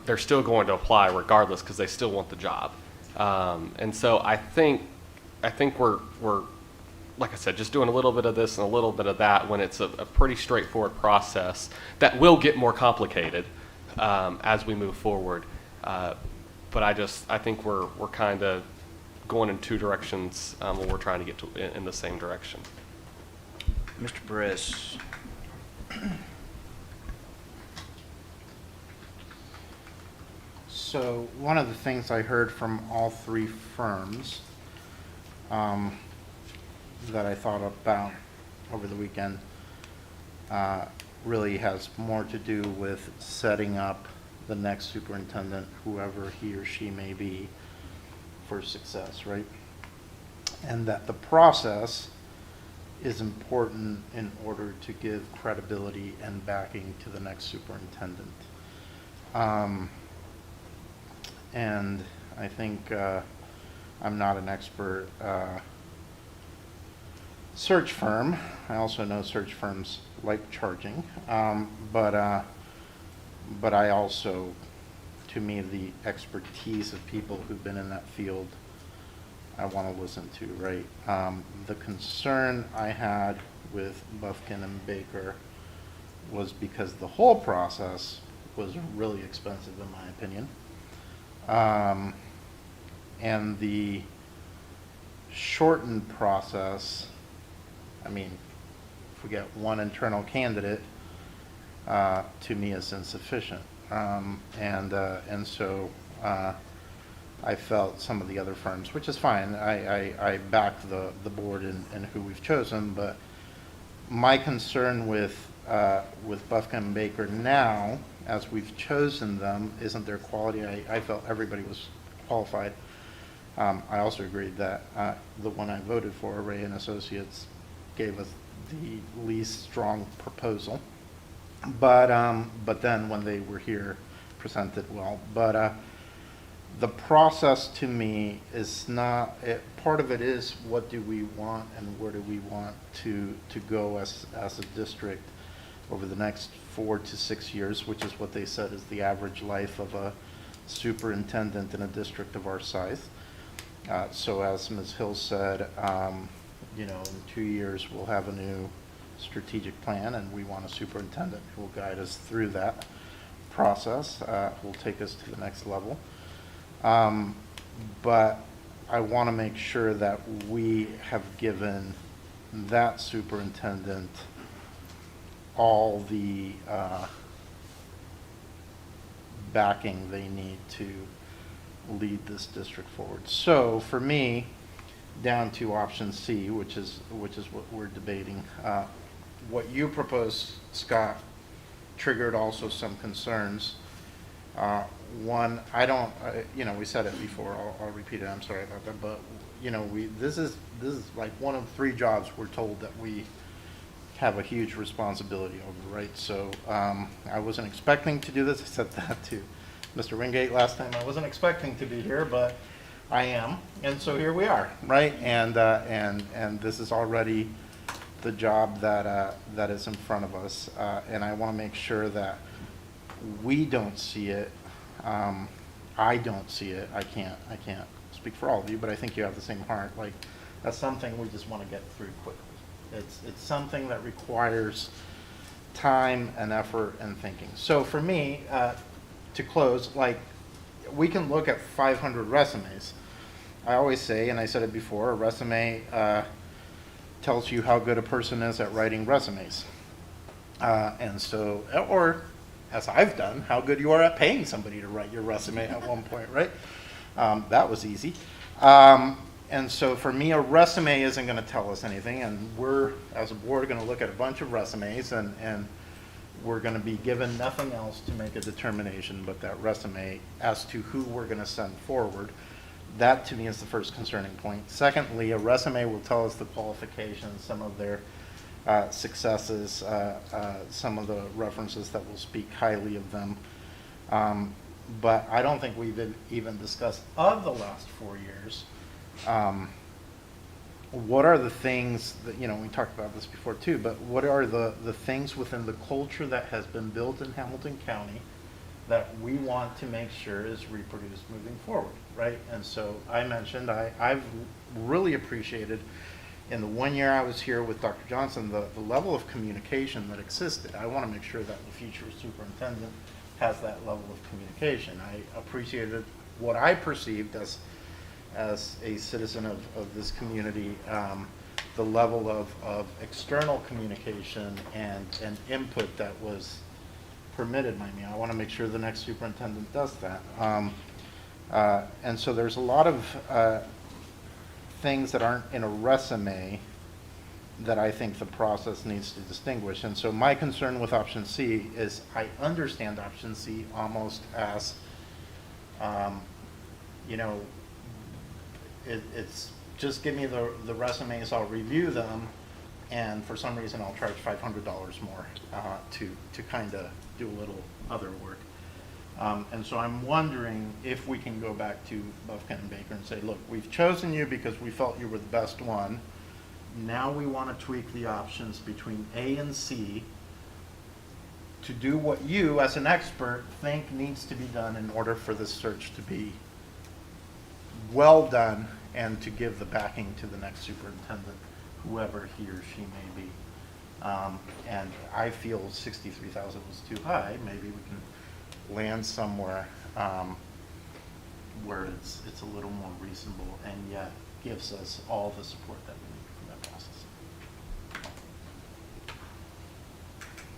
they're still going to apply regardless because they still want the job. And so I think we're, like I said, just doing a little bit of this and a little bit of that when it's a pretty straightforward process that will get more complicated as we move forward. But I think we're kind of going in 2 directions when we're trying to get in the same direction. Mr. Perez. So one of the things I heard from all 3 firms that I thought about over the weekend really has more to do with setting up the next superintendent, whoever he or she may be, for success, right? And that the process is important in order to give credibility and backing to the next superintendent. And I think I'm not an expert search firm. I also know search firms like charging, but I also, to me, the expertise of people who've been in that field, I want to listen to, right? The concern I had with Bufkin and Baker was because the whole process was really expensive, in my opinion. And the shortened process, I mean, if we get one internal candidate, to me is insufficient. And so I felt some of the other firms, which is fine, I back the board in who we've chosen, but my concern with Bufkin and Baker now, as we've chosen them, isn't their quality. I felt everybody was qualified. I also agreed that the one I voted for, Ray and Associates, gave us the least strong proposal. But then when they were here, presented well. But the process to me is not, part of it is what do we want and where do we want to go as a district over the next 4 to 6 years, which is what they said is the average life of a superintendent in a district of our size. So as Ms. Hill said, in 2 years we'll have a new strategic plan, and we want a superintendent who will guide us through that process, will take us to the next level. But I want to make sure that we have given that superintendent all the backing they need to lead this district forward. So for me, down to option C, which is what we're debating. What you proposed, Scott, triggered also some concerns. One, I don't, we said it before. I'll repeat it. I'm sorry about that, but this is like one of 3 jobs we're told that we have a huge responsibility over, right? So I wasn't expecting to do this. I said that to Mr. Wingate last time. I wasn't expecting to be here, but I am, and so here we are, right? And this is already the job that is in front of us, and I want to make sure that we don't see it. I don't see it. I can't speak for all of you, but I think you have the same heart. Like, that's something we just want to get through quickly. It's something that requires time and effort and thinking. So for me, to close, like, we can look at 500 resumes. I always say, and I said it before, a resume tells you how good a person is at writing resumes. And so, or as I've done, how good you are at paying somebody to write your resume at one point, right? That was easy. And so for me, a resume isn't going to tell us anything, and we're, as a board, going to look at a bunch of resumes, and we're going to be given nothing else to make a determination but that resume as to who we're going to send forward. That, to me, is the first concerning point. Secondly, a resume will tell us the qualifications, some of their successes, some of the references that will speak highly of them. But I don't think we've even discussed, of the last 4 years, what are the things that, we talked about this before too, but what are the things within the culture that has been built in Hamilton County that we want to make sure is reproduced moving forward, right? And so I mentioned, I've really appreciated in the 1 year I was here with Dr. Johnson, the level of communication that existed. I want to make sure that the future superintendent has that level of communication. I appreciated what I perceived as a citizen of this community, the level of external communication and input that was permitted by me. I want to make sure the next superintendent does that. And so there's a lot of things that aren't in a resume that I think the process needs to distinguish. And so my concern with option C is I understand option C almost as, it's, just give me the resumes, I'll review them, and for some reason I'll charge $500 more to kind of do a little other work. And so I'm wondering if we can go back to Bufkin and Baker and say, look, we've chosen you because we felt you were the best one. Now we want to tweak the options between A and C to do what you, as an expert, think needs to be done in order for this search to be well done and to give the backing to the next superintendent, whoever he or she may be. And I feel 63,000 was too high. Maybe we can land somewhere where it's a little more reasonable and yet gives us all the support that we need for that process.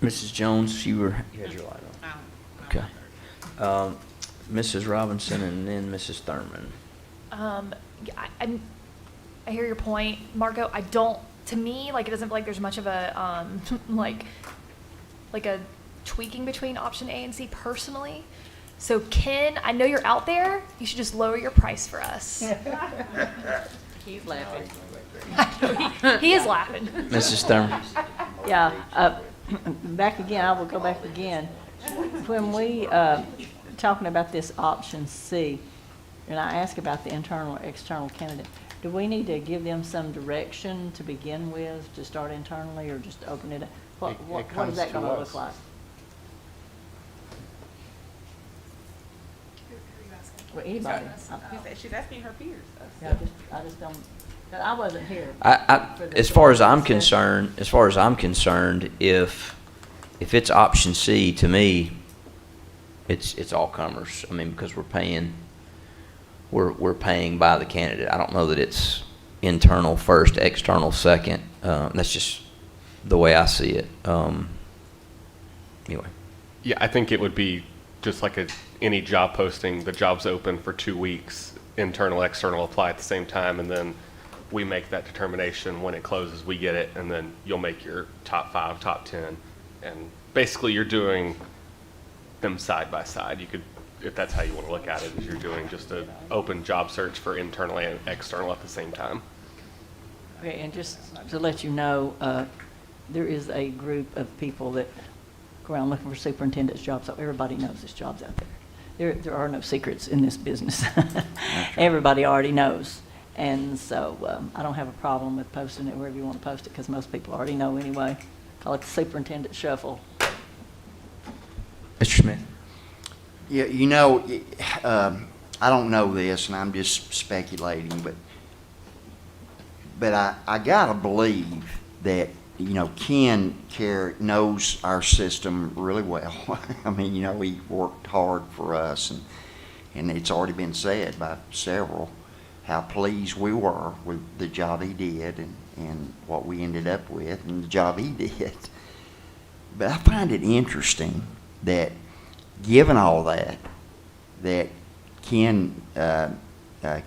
Mrs. Jones, you had your light on. Okay. Mrs. Robinson and then Mrs. Thurman. I hear your point, Marco. I don't, to me, like, it doesn't feel like there's much of a, like a tweaking between option A and C personally. So Ken, I know you're out there. You should just lower your price for us. He's laughing. He is laughing. Mrs. Thurman. Yeah, back again, I will go back again. When we, talking about this option C, and I ask about the internal or external candidate, do we need to give them some direction to begin with, to start internally, or just open it up? What is that gonna look like? Well, anybody. She's asking her peers. Yeah, I just don't, I wasn't here. As far as I'm concerned, if it's option C, to me, it's all comers. I mean, because we're paying by the candidate. I don't know that it's internal first, external second. That's just the way I see it. Anyway. Yeah, I think it would be just like any job posting. The job's open for 2 weeks, internal, external apply at the same time, and then we make that determination. When it closes, we get it, and then you'll make your top 5, top 10. And basically you're doing them side by side. You could, if that's how you want to look at it, is you're doing just an open job search for internal and external at the same time. Okay, and just to let you know, there is a group of people that go around looking for superintendent's jobs, so everybody knows there's jobs out there. There are no secrets in this business. Everybody already knows. And so I don't have a problem with posting it wherever you want to post it, because most people already know anyway. Call it the superintendent shuffle. Mr. Smith. Yeah, you know, I don't know this, and I'm just speculating, but I gotta believe that, you know, Ken Carrick knows our system really well. I mean, you know, he worked hard for us, and it's already been said by several how pleased we were with the job he did and what we ended up with and the job he did. But I find it interesting that, given all that Ken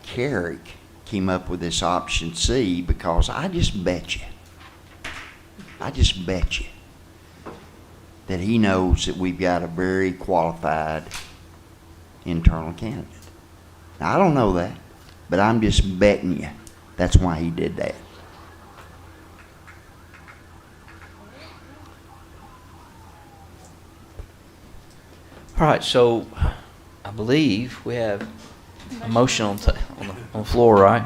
Carrick came up with this option C, because I just bet you that he knows that we've got a very qualified internal candidate. Now, I don't know that, but I'm just betting you that's why he did that. All right, so I believe we have a motion on the floor, right?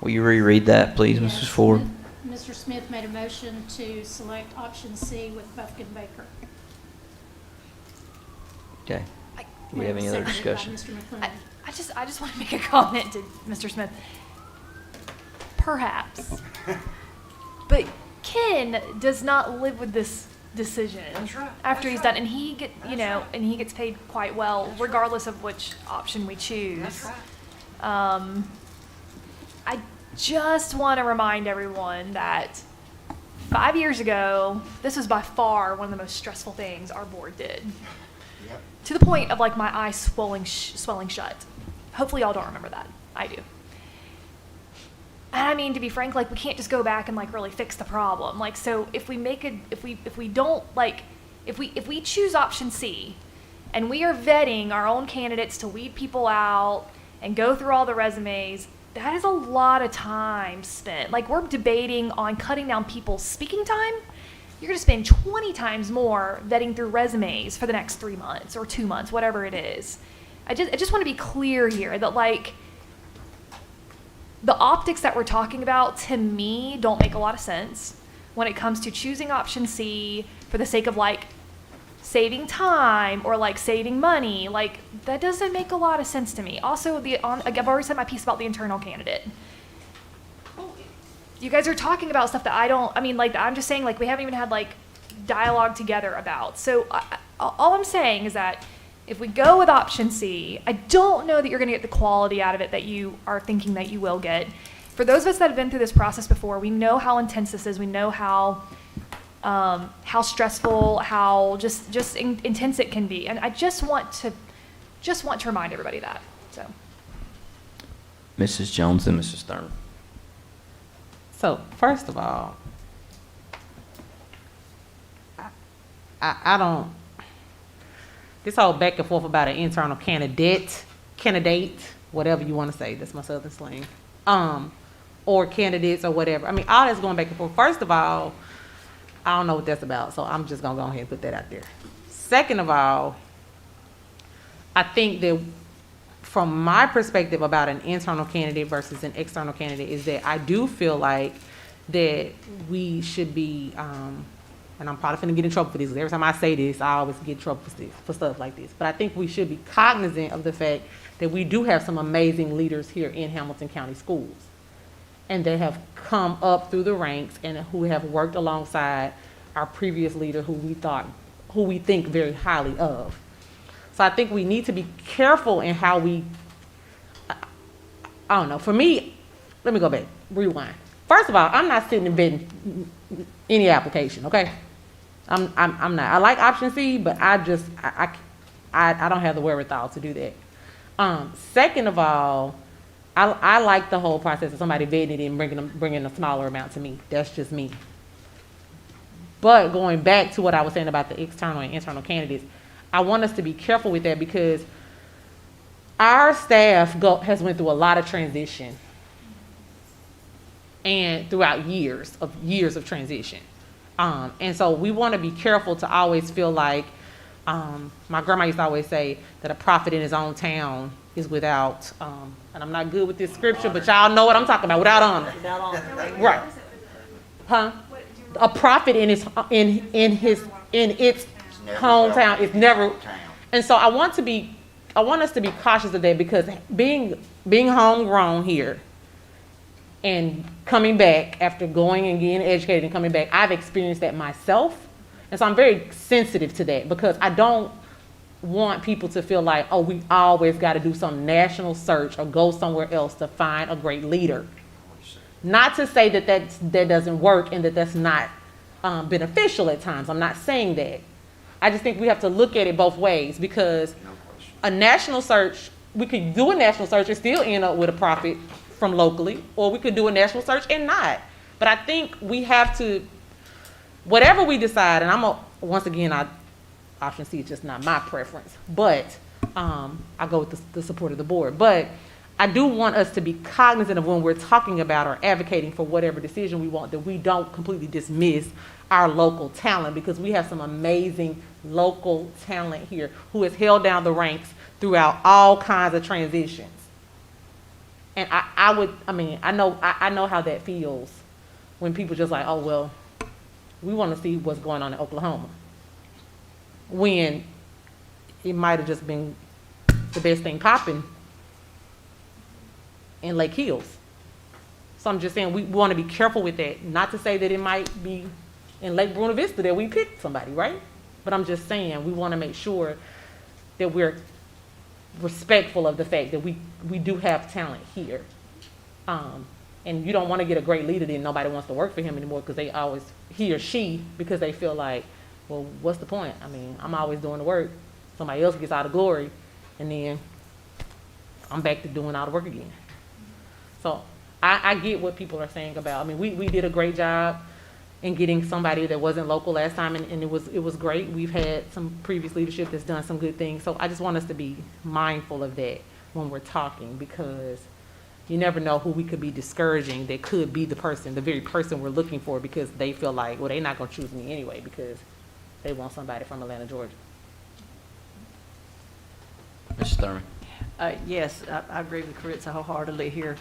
Will you reread that, please, Yes. Mrs. Ford? Mr. Smith made a motion to select option C with Bufkin Baker. Okay. Do we have any other Seconded by discussion? Mr. McLennan. I just want to make a comment to Mr. Smith. Perhaps. But Ken does not live with this decision after he's done, and he gets paid quite well regardless of which option we choose. I just want to remind everyone that 5 years ago, this was by far one of the most stressful things our board did. Yep. To the point of like my eyes swelling shut. Hopefully y'all don't remember that. I do. And I mean, to be frank, like, we can't just go back and like really fix the problem. Like, so if we choose option C and we are vetting our own candidates to weed people out and go through all the resumes, that is a lot of time spent. Like, we're debating on cutting down people's speaking time. You're going to spend 20 times more vetting through resumes for the next 3 months or 2 months, whatever it is. I just want to be clear here that, like, the optics that we're talking about, to me, don't make a lot of sense when it comes to choosing option C for the sake of, like, saving time or, like, saving money. Like, that doesn't make a lot of sense to me. Also, I've already said my piece about the internal candidate. You guys are talking about stuff that I'm just saying, like, we haven't even had, like, dialogue together about. So all I'm saying is that if we go with option C, I don't know that you're going to get the quality out of it that you are thinking that you will get. For those of us that have been through this process before, we know how intense this is. We know how stressful, how just intense it can be. And I just want to remind everybody that. So, Mrs. Jones and Mrs. Thurman. So, first of all, I don't, this whole back and forth about an internal candidate, whatever you want to say, that's my southern slang, or candidates or whatever. I mean, all that's going back and forth. First of all, I don't know what that's about, so I'm just going to go ahead and put that out there. Second of all, I think that from my perspective about an internal candidate versus an external candidate is that I do feel like that we should be, and I'm probably going to get in trouble for this, because every time I say this, I always get in trouble for stuff like this. But I think we should be cognizant of the fact that we do have some amazing leaders here in Hamilton County Schools. And they have come up through the ranks and who have worked alongside our previous leader who we think very highly of. So I think we need to be careful in how we, I don't know, for me, let me go back, rewind. First of all, I'm not sitting and vetting any application, okay? I'm not. I like option C, but I don't have the wherewithal to do that. Second of all, I like the whole process of somebody vetting it and bringing a smaller amount to me. That's just me. But going back to what I was saying about the external and internal candidates, I want us to be careful with that because our staff has went through a lot of transition and throughout years of transition. And so we want to be careful to always feel like, my grandma used to always say that a prophet in his own town is without, and I'm not good with this scripture, but y'all know what I'm talking about, without honor. Right. Huh? A prophet in its hometown is never, and so I want us to be cautious of that because being homegrown here and coming back after going and getting educated and coming back, I've experienced that myself. And so I'm very sensitive to that because I don't want people to feel like, oh, we always got to do some national search or go somewhere else to find a great leader. Not to say that doesn't work and that's not beneficial at times. I'm not saying that. I just think we have to look at it both ways because a national search, we could do a national search and still end up with a prophet from locally, or we could do a national search and not. But I think we have to, whatever we decide, and once again, option C is just not my preference, but I go with the support of the board. But I do want us to be cognizant of when we're talking about or advocating for whatever decision we want, that we don't completely dismiss our local talent because we have some amazing local talent here who has held down the ranks throughout all kinds of transitions. And I know how that feels when people just like, oh, well, we want to see what's going on in Oklahoma. When it might have just been the best thing popping in Lake Hills. So I'm just saying we want to be careful with that. Not to say that it might be in Lake Buena Vista that we picked somebody, right? But I'm just saying we want to make sure that we're respectful of the fact that we do have talent here. And you don't want to get a great leader then nobody wants to work for him anymore because he or she, because they feel like, well, what's the point? I mean, I'm always doing the work. Somebody else gets out of glory, and then I'm back to doing all the work again. So I get what people are saying about, I mean, we did a great job in getting somebody that wasn't local last time, and it was great. We've had some previous leadership that's done some good things. So I just want us to be mindful of that when we're talking because you never know who we could be discouraging that could be the person, the very person we're looking for, because they feel like, well, they're not gonna choose me anyway because they want somebody from Atlanta, Georgia. Mrs. Thurman? Yes, I agree with Caritza wholeheartedly here.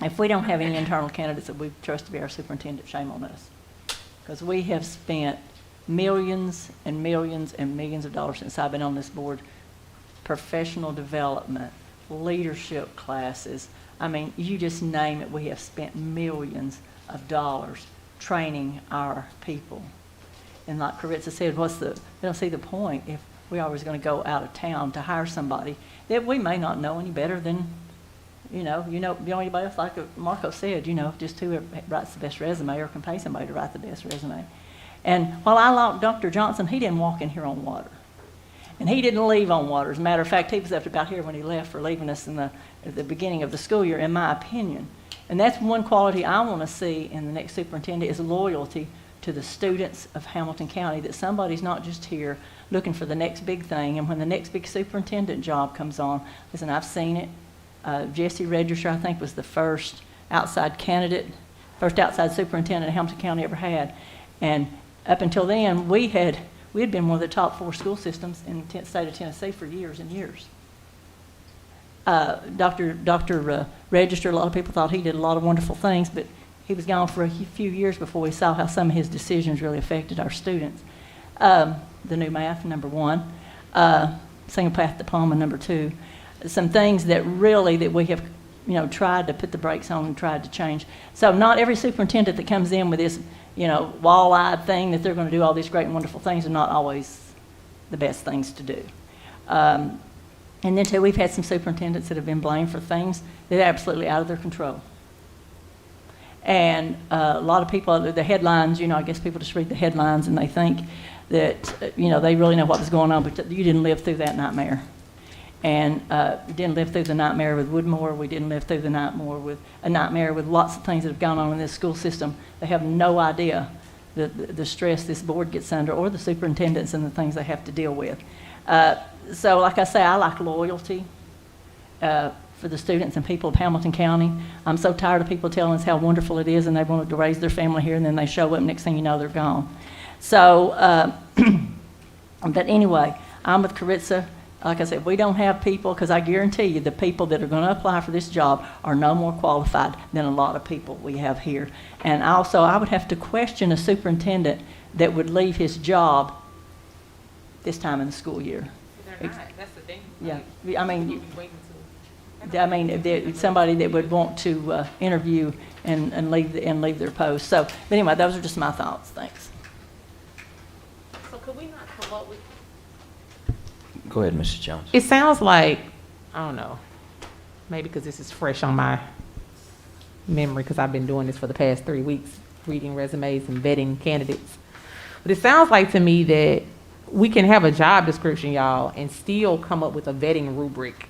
If we don't have any internal candidates that we trust to be our superintendent, shame on us. Because we have spent millions and millions and millions of dollars since I've been on this board, professional development, leadership classes. I mean, you just name it, we have spent millions of dollars training our people. And like Caritza said, they don't see the point if we always going to go out of town to hire somebody that we may not know any better than, you know anybody else, like Marco said, just who writes the best resume or can pay somebody to write the best resume. And while I like Dr. Johnson, he didn't walk in here on water. And he didn't leave on water. As a matter of fact, he was up about here when he left for leaving us at the beginning of the school year, in my opinion. And that's one quality I want to see in the next superintendent is loyalty to the students of Hamilton County, that somebody's not just here looking for the next big thing. And when the next big superintendent job comes on, listen, I've seen it. Jesse Register, I think, was the first outside superintendent Hamilton County ever had. And up until then, we had been one of the top 4 school systems in the state of Tennessee for years and years. Dr. Register, a lot of people thought he did a lot of wonderful things, but he was gone for a few years before we saw how some of his decisions really affected our students. The new math, number 1. Single path diploma, number 2. Some things that we have, tried to put the brakes on and tried to change. So not every superintendent that comes in with this, wall-eyed thing that they're going to do all these great and wonderful things are not always the best things to do. And then too, we've had some superintendents that have been blamed for things that are absolutely out of their control. And a lot of people, the headlines, I guess people just read the headlines and they think that, they really know what was going on, but you didn't live through that nightmare. And we didn't live through the nightmare with Woodmore. We didn't live through the nightmare with lots of things that have gone on in this school system. They have no idea the stress this board gets under, or the superintendents and the things they have to deal with. So like I say, I like loyalty for the students and people of Hamilton County. I'm so tired of people telling us how wonderful it is and they wanted to raise their family here, and then they show up, next thing you know, they're gone. So, but anyway, I'm with Caritza. Like I said, we don't have people, because I guarantee you the people that are going to apply for this job are no more qualified than a lot of people we have here. And also, I would have to question a superintendent that would leave his job this time in the school year. They're not. That's the thing. Yeah, somebody that would want to interview and leave their post. So, but anyway, those are just my thoughts. Thanks. So could we not come up with? Go ahead, Mrs. Jones. It sounds like, I don't know, maybe because this is fresh on my memory, because I've been doing this for the past 3 weeks, reading resumes and vetting candidates. But it sounds like to me that we can have a job description, y'all, and still come up with a vetting rubric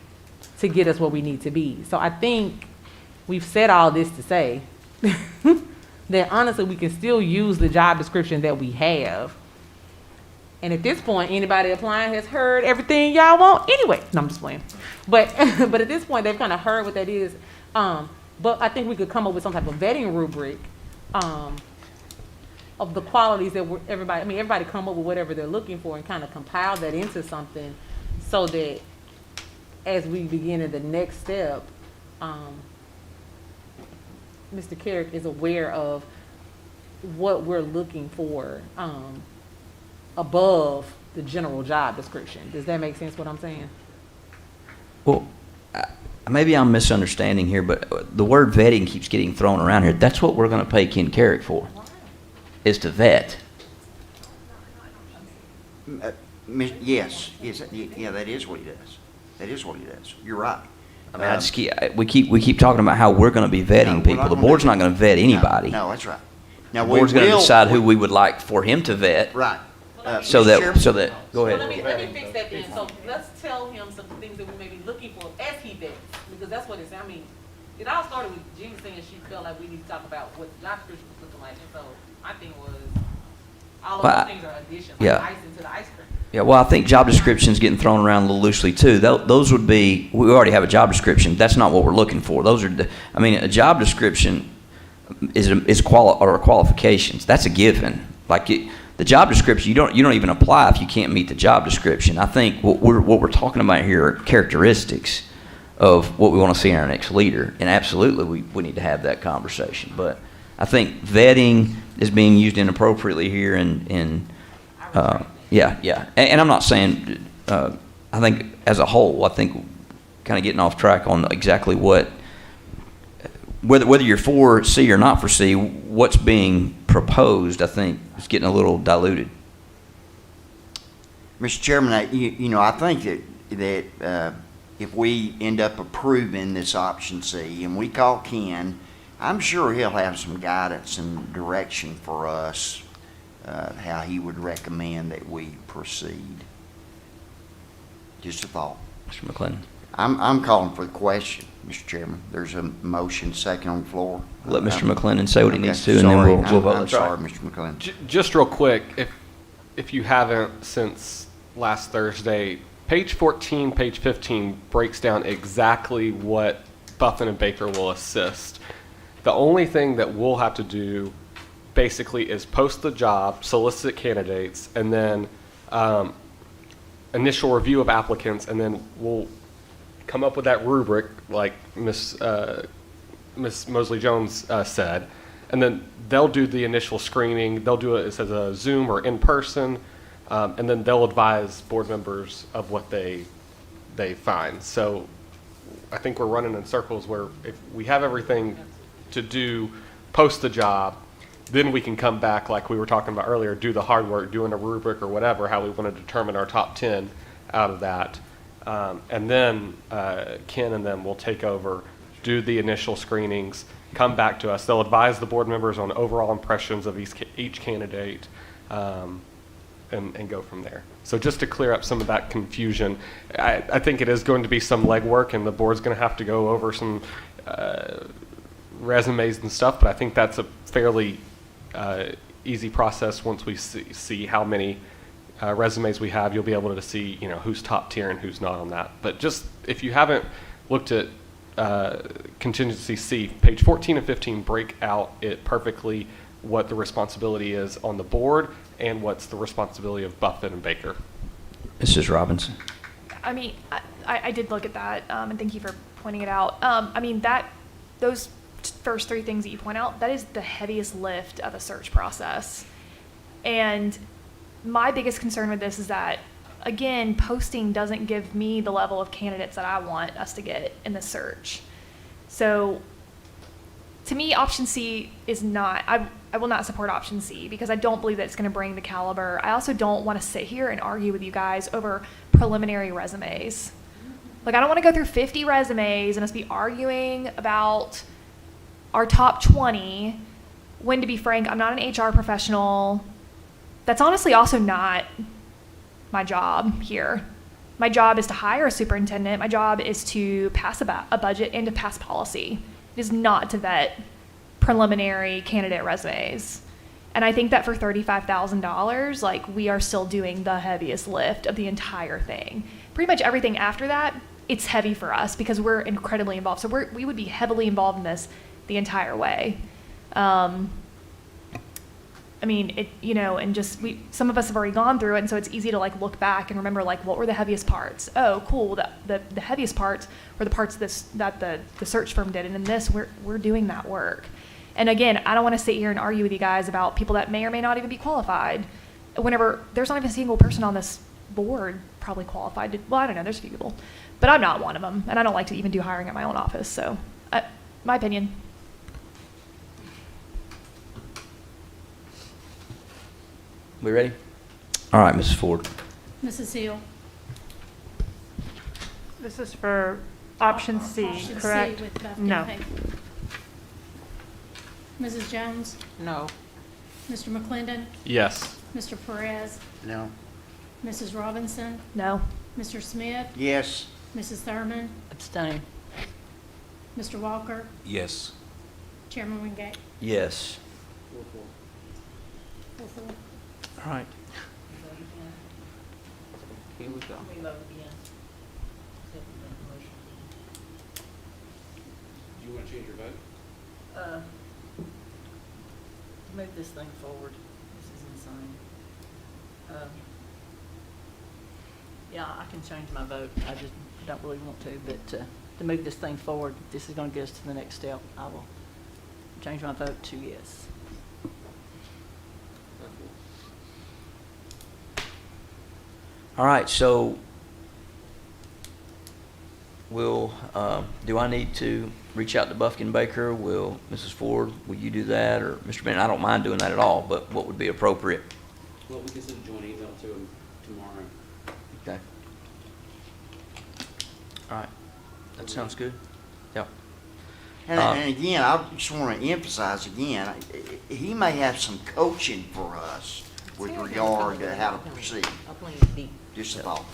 to get us where we need to be. So I think we've said all this to say that honestly we can still use the job description that we have. And at this point, anybody applying has heard everything y'all want anyway. No, I'm just playing. But but at this point, they've kind of heard what that is. But I think we could come up with some type of vetting rubric of the qualities that everybody come up with whatever they're looking for and kind of compile that into something so that as we begin in the next step, Mr. Carrick is aware of what we're looking for above the general job description. Does that make sense what I'm saying? Well, maybe I'm misunderstanding here, but the word vetting keeps getting thrown around here. That's what we're going to pay Ken Carrick for, is to vet. Yes, yeah, that is what he does. That is what he does. You're right. I mean, we keep talking about how we're going to be vetting people. The board's not going to vet anybody. No, that's right. Now the board's going to decide who we would like for him to vet. Right. So that go ahead. Well, let me fix that then. So let's tell him some things that we may be looking for as he vets, because that's what it's. I mean, it all started with Jean saying she felt like we need to talk about what the job description was looking like, and so my thing was, All of Well, those things are addition, yeah. like icing to the ice cream. Yeah, well, I think job description's getting thrown around a little loosely too. Those would be, we already have a job description. That's not what we're looking for. Those are, I mean, a job description is qualifications. That's a given. Like the job description, you don't even apply if you can't meet the job description. I think what we're talking about here are characteristics of what we want to see in our next leader. And absolutely, we need to have that conversation. But I think vetting is being used inappropriately here yeah. And I'm not saying, I think as a whole, I think kind of getting off track on exactly whether you're for C or not for C, what's being proposed, I think, is getting a little diluted. Mr. Chairman, I think that if we end up approving this option C and we call Ken, I'm sure he'll have some guidance and direction for us, how he would recommend that we proceed. Just a thought. Mr. McClendon. I'm calling for the question, Mr. Chairman. There's a motion second on the floor. Let Mr. McClendon say what he needs to, and Sorry, then we'll vote. I'm sorry, Mr. McClendon. Just real quick, if you haven't since last Thursday, page 14, page 15 breaks down exactly what Buffin and Baker will assist. The only thing that we'll have to do basically is post the job, solicit candidates, and then initial review of applicants, and then we'll come up with that rubric like Miss Mosley-Jones said, and then they'll do the initial screening. They'll do it as a Zoom or in person, and then they'll advise board members of what they find. So I think we're running in circles where if we have everything to do, post the job, then we can come back like we were talking about earlier, do the hard work, doing a rubric or whatever, how we want to determine our top 10 out of that. And then Ken and them will take over, do the initial screenings, come back to us. They'll advise the board members on overall impressions of each candidate, and go from there. So just to clear up some of that confusion, I think it is going to be some legwork, and the board's going to have to go over some resumes and stuff, but I think that's a fairly easy process. Once we see how many resumes we have, you'll be able to see, who's top tier and who's not on that. But just if you haven't looked at contingency C, page 14 and 15 break out it perfectly what the responsibility is on the board and what's the responsibility of Buffett and Baker. Mrs. Robinson. I mean, I did look at that, and thank you for pointing it out. I mean, those first three things that you point out, that is the heaviest lift of a search process. And my biggest concern with this is that, again, posting doesn't give me the level of candidates that I want us to get in the search. So to me, option C is not, I will not support option C because I don't believe that it's going to bring the caliber. I also don't want to sit here and argue with you guys over preliminary resumes. Like, I don't want to go through 50 resumes and us be arguing about our top 20, when, to be frank, I'm not an HR professional. That's honestly also not my job here. My job is to hire a superintendent. My job is to pass a budget and to pass policy. It is not to vet preliminary candidate resumes. And I think that for $35,000, like, we are still doing the heaviest lift of the entire thing. Pretty much everything after that, it's heavy for us because we're incredibly involved. So we would be heavily involved in this the entire way. I mean, and just some of us have already gone through it, and so it's easy to like look back and remember like what were the heaviest parts. Oh, cool. The heaviest parts were the parts that the search firm did, and in this we're doing that work. And again, I don't want to sit here and argue with you guys about people that may or may not even be qualified. Whenever there's not even a single person on this board probably qualified. Well, I don't know. There's a few people, but I'm not one of them, and I don't like to even do hiring at my own office. So, my opinion. We ready? All right, Mrs. Ford. Mrs. Hill. This is for option C, Option correct? C with Buffett No. and Baker. Mrs. Jones. No. Mr. McClendon. Yes. Mr. Perez. No. Mrs. Robinson. No. Mr. Smith. Yes. Mrs. Thurman. Abstain. Mr. Walker. Yes. Chairman Wingate. Yes. 4-4. All right. Here we go. Do you want to change your vote? Move this thing forward. This is insane. Yeah, I can change my vote. I just don't really want to, but to move this thing forward, if this is going to get us to the next step, I will change my vote to yes. All right, so do I need to reach out to Buffkin Baker? Will Mrs. Ford, will you do that? Or Mr. Bennett, I don't mind doing that at all, but what would be appropriate? Well, we can send a joint email to him tomorrow. Okay. All right, that sounds good. Yep. And again, I just want to emphasize again, he may have some coaching for us with regard to how to proceed. Just a thought.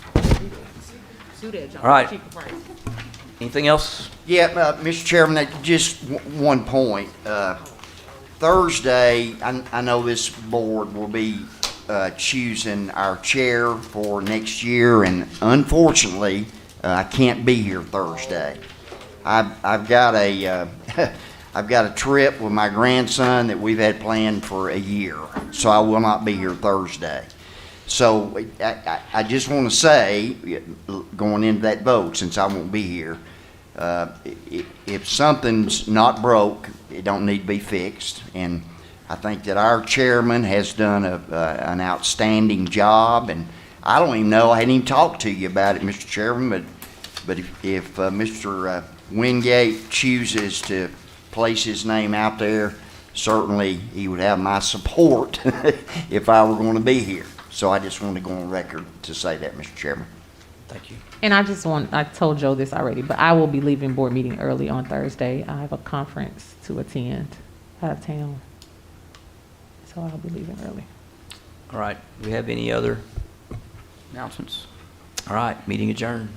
All right. Anything else? Yeah, Mr. Chairman, just one point. Thursday, I know this board will be choosing our chair for next year, and unfortunately, I can't be here Thursday. I've got a I've got a trip with my grandson that we've had planned for a year, so I will not be here Thursday. So I just want to say, going into that vote, since I won't be here, if something's not broke, it don't need to be fixed. And I think that our chairman has done an outstanding job. And I don't even know, I hadn't even talked to you about it, Mr. Chairman, but if Mr. Wingate chooses to place his name out there, certainly he would have my support if I were going to be here. So I just wanted to go on record to say that, Mr. Chairman. Thank you. And I told Joe this already, but I will be leaving board meeting early on Thursday. I have a conference to attend out of town. So I'll be leaving early. All right, do we have any other announcements? All right, meeting adjourned.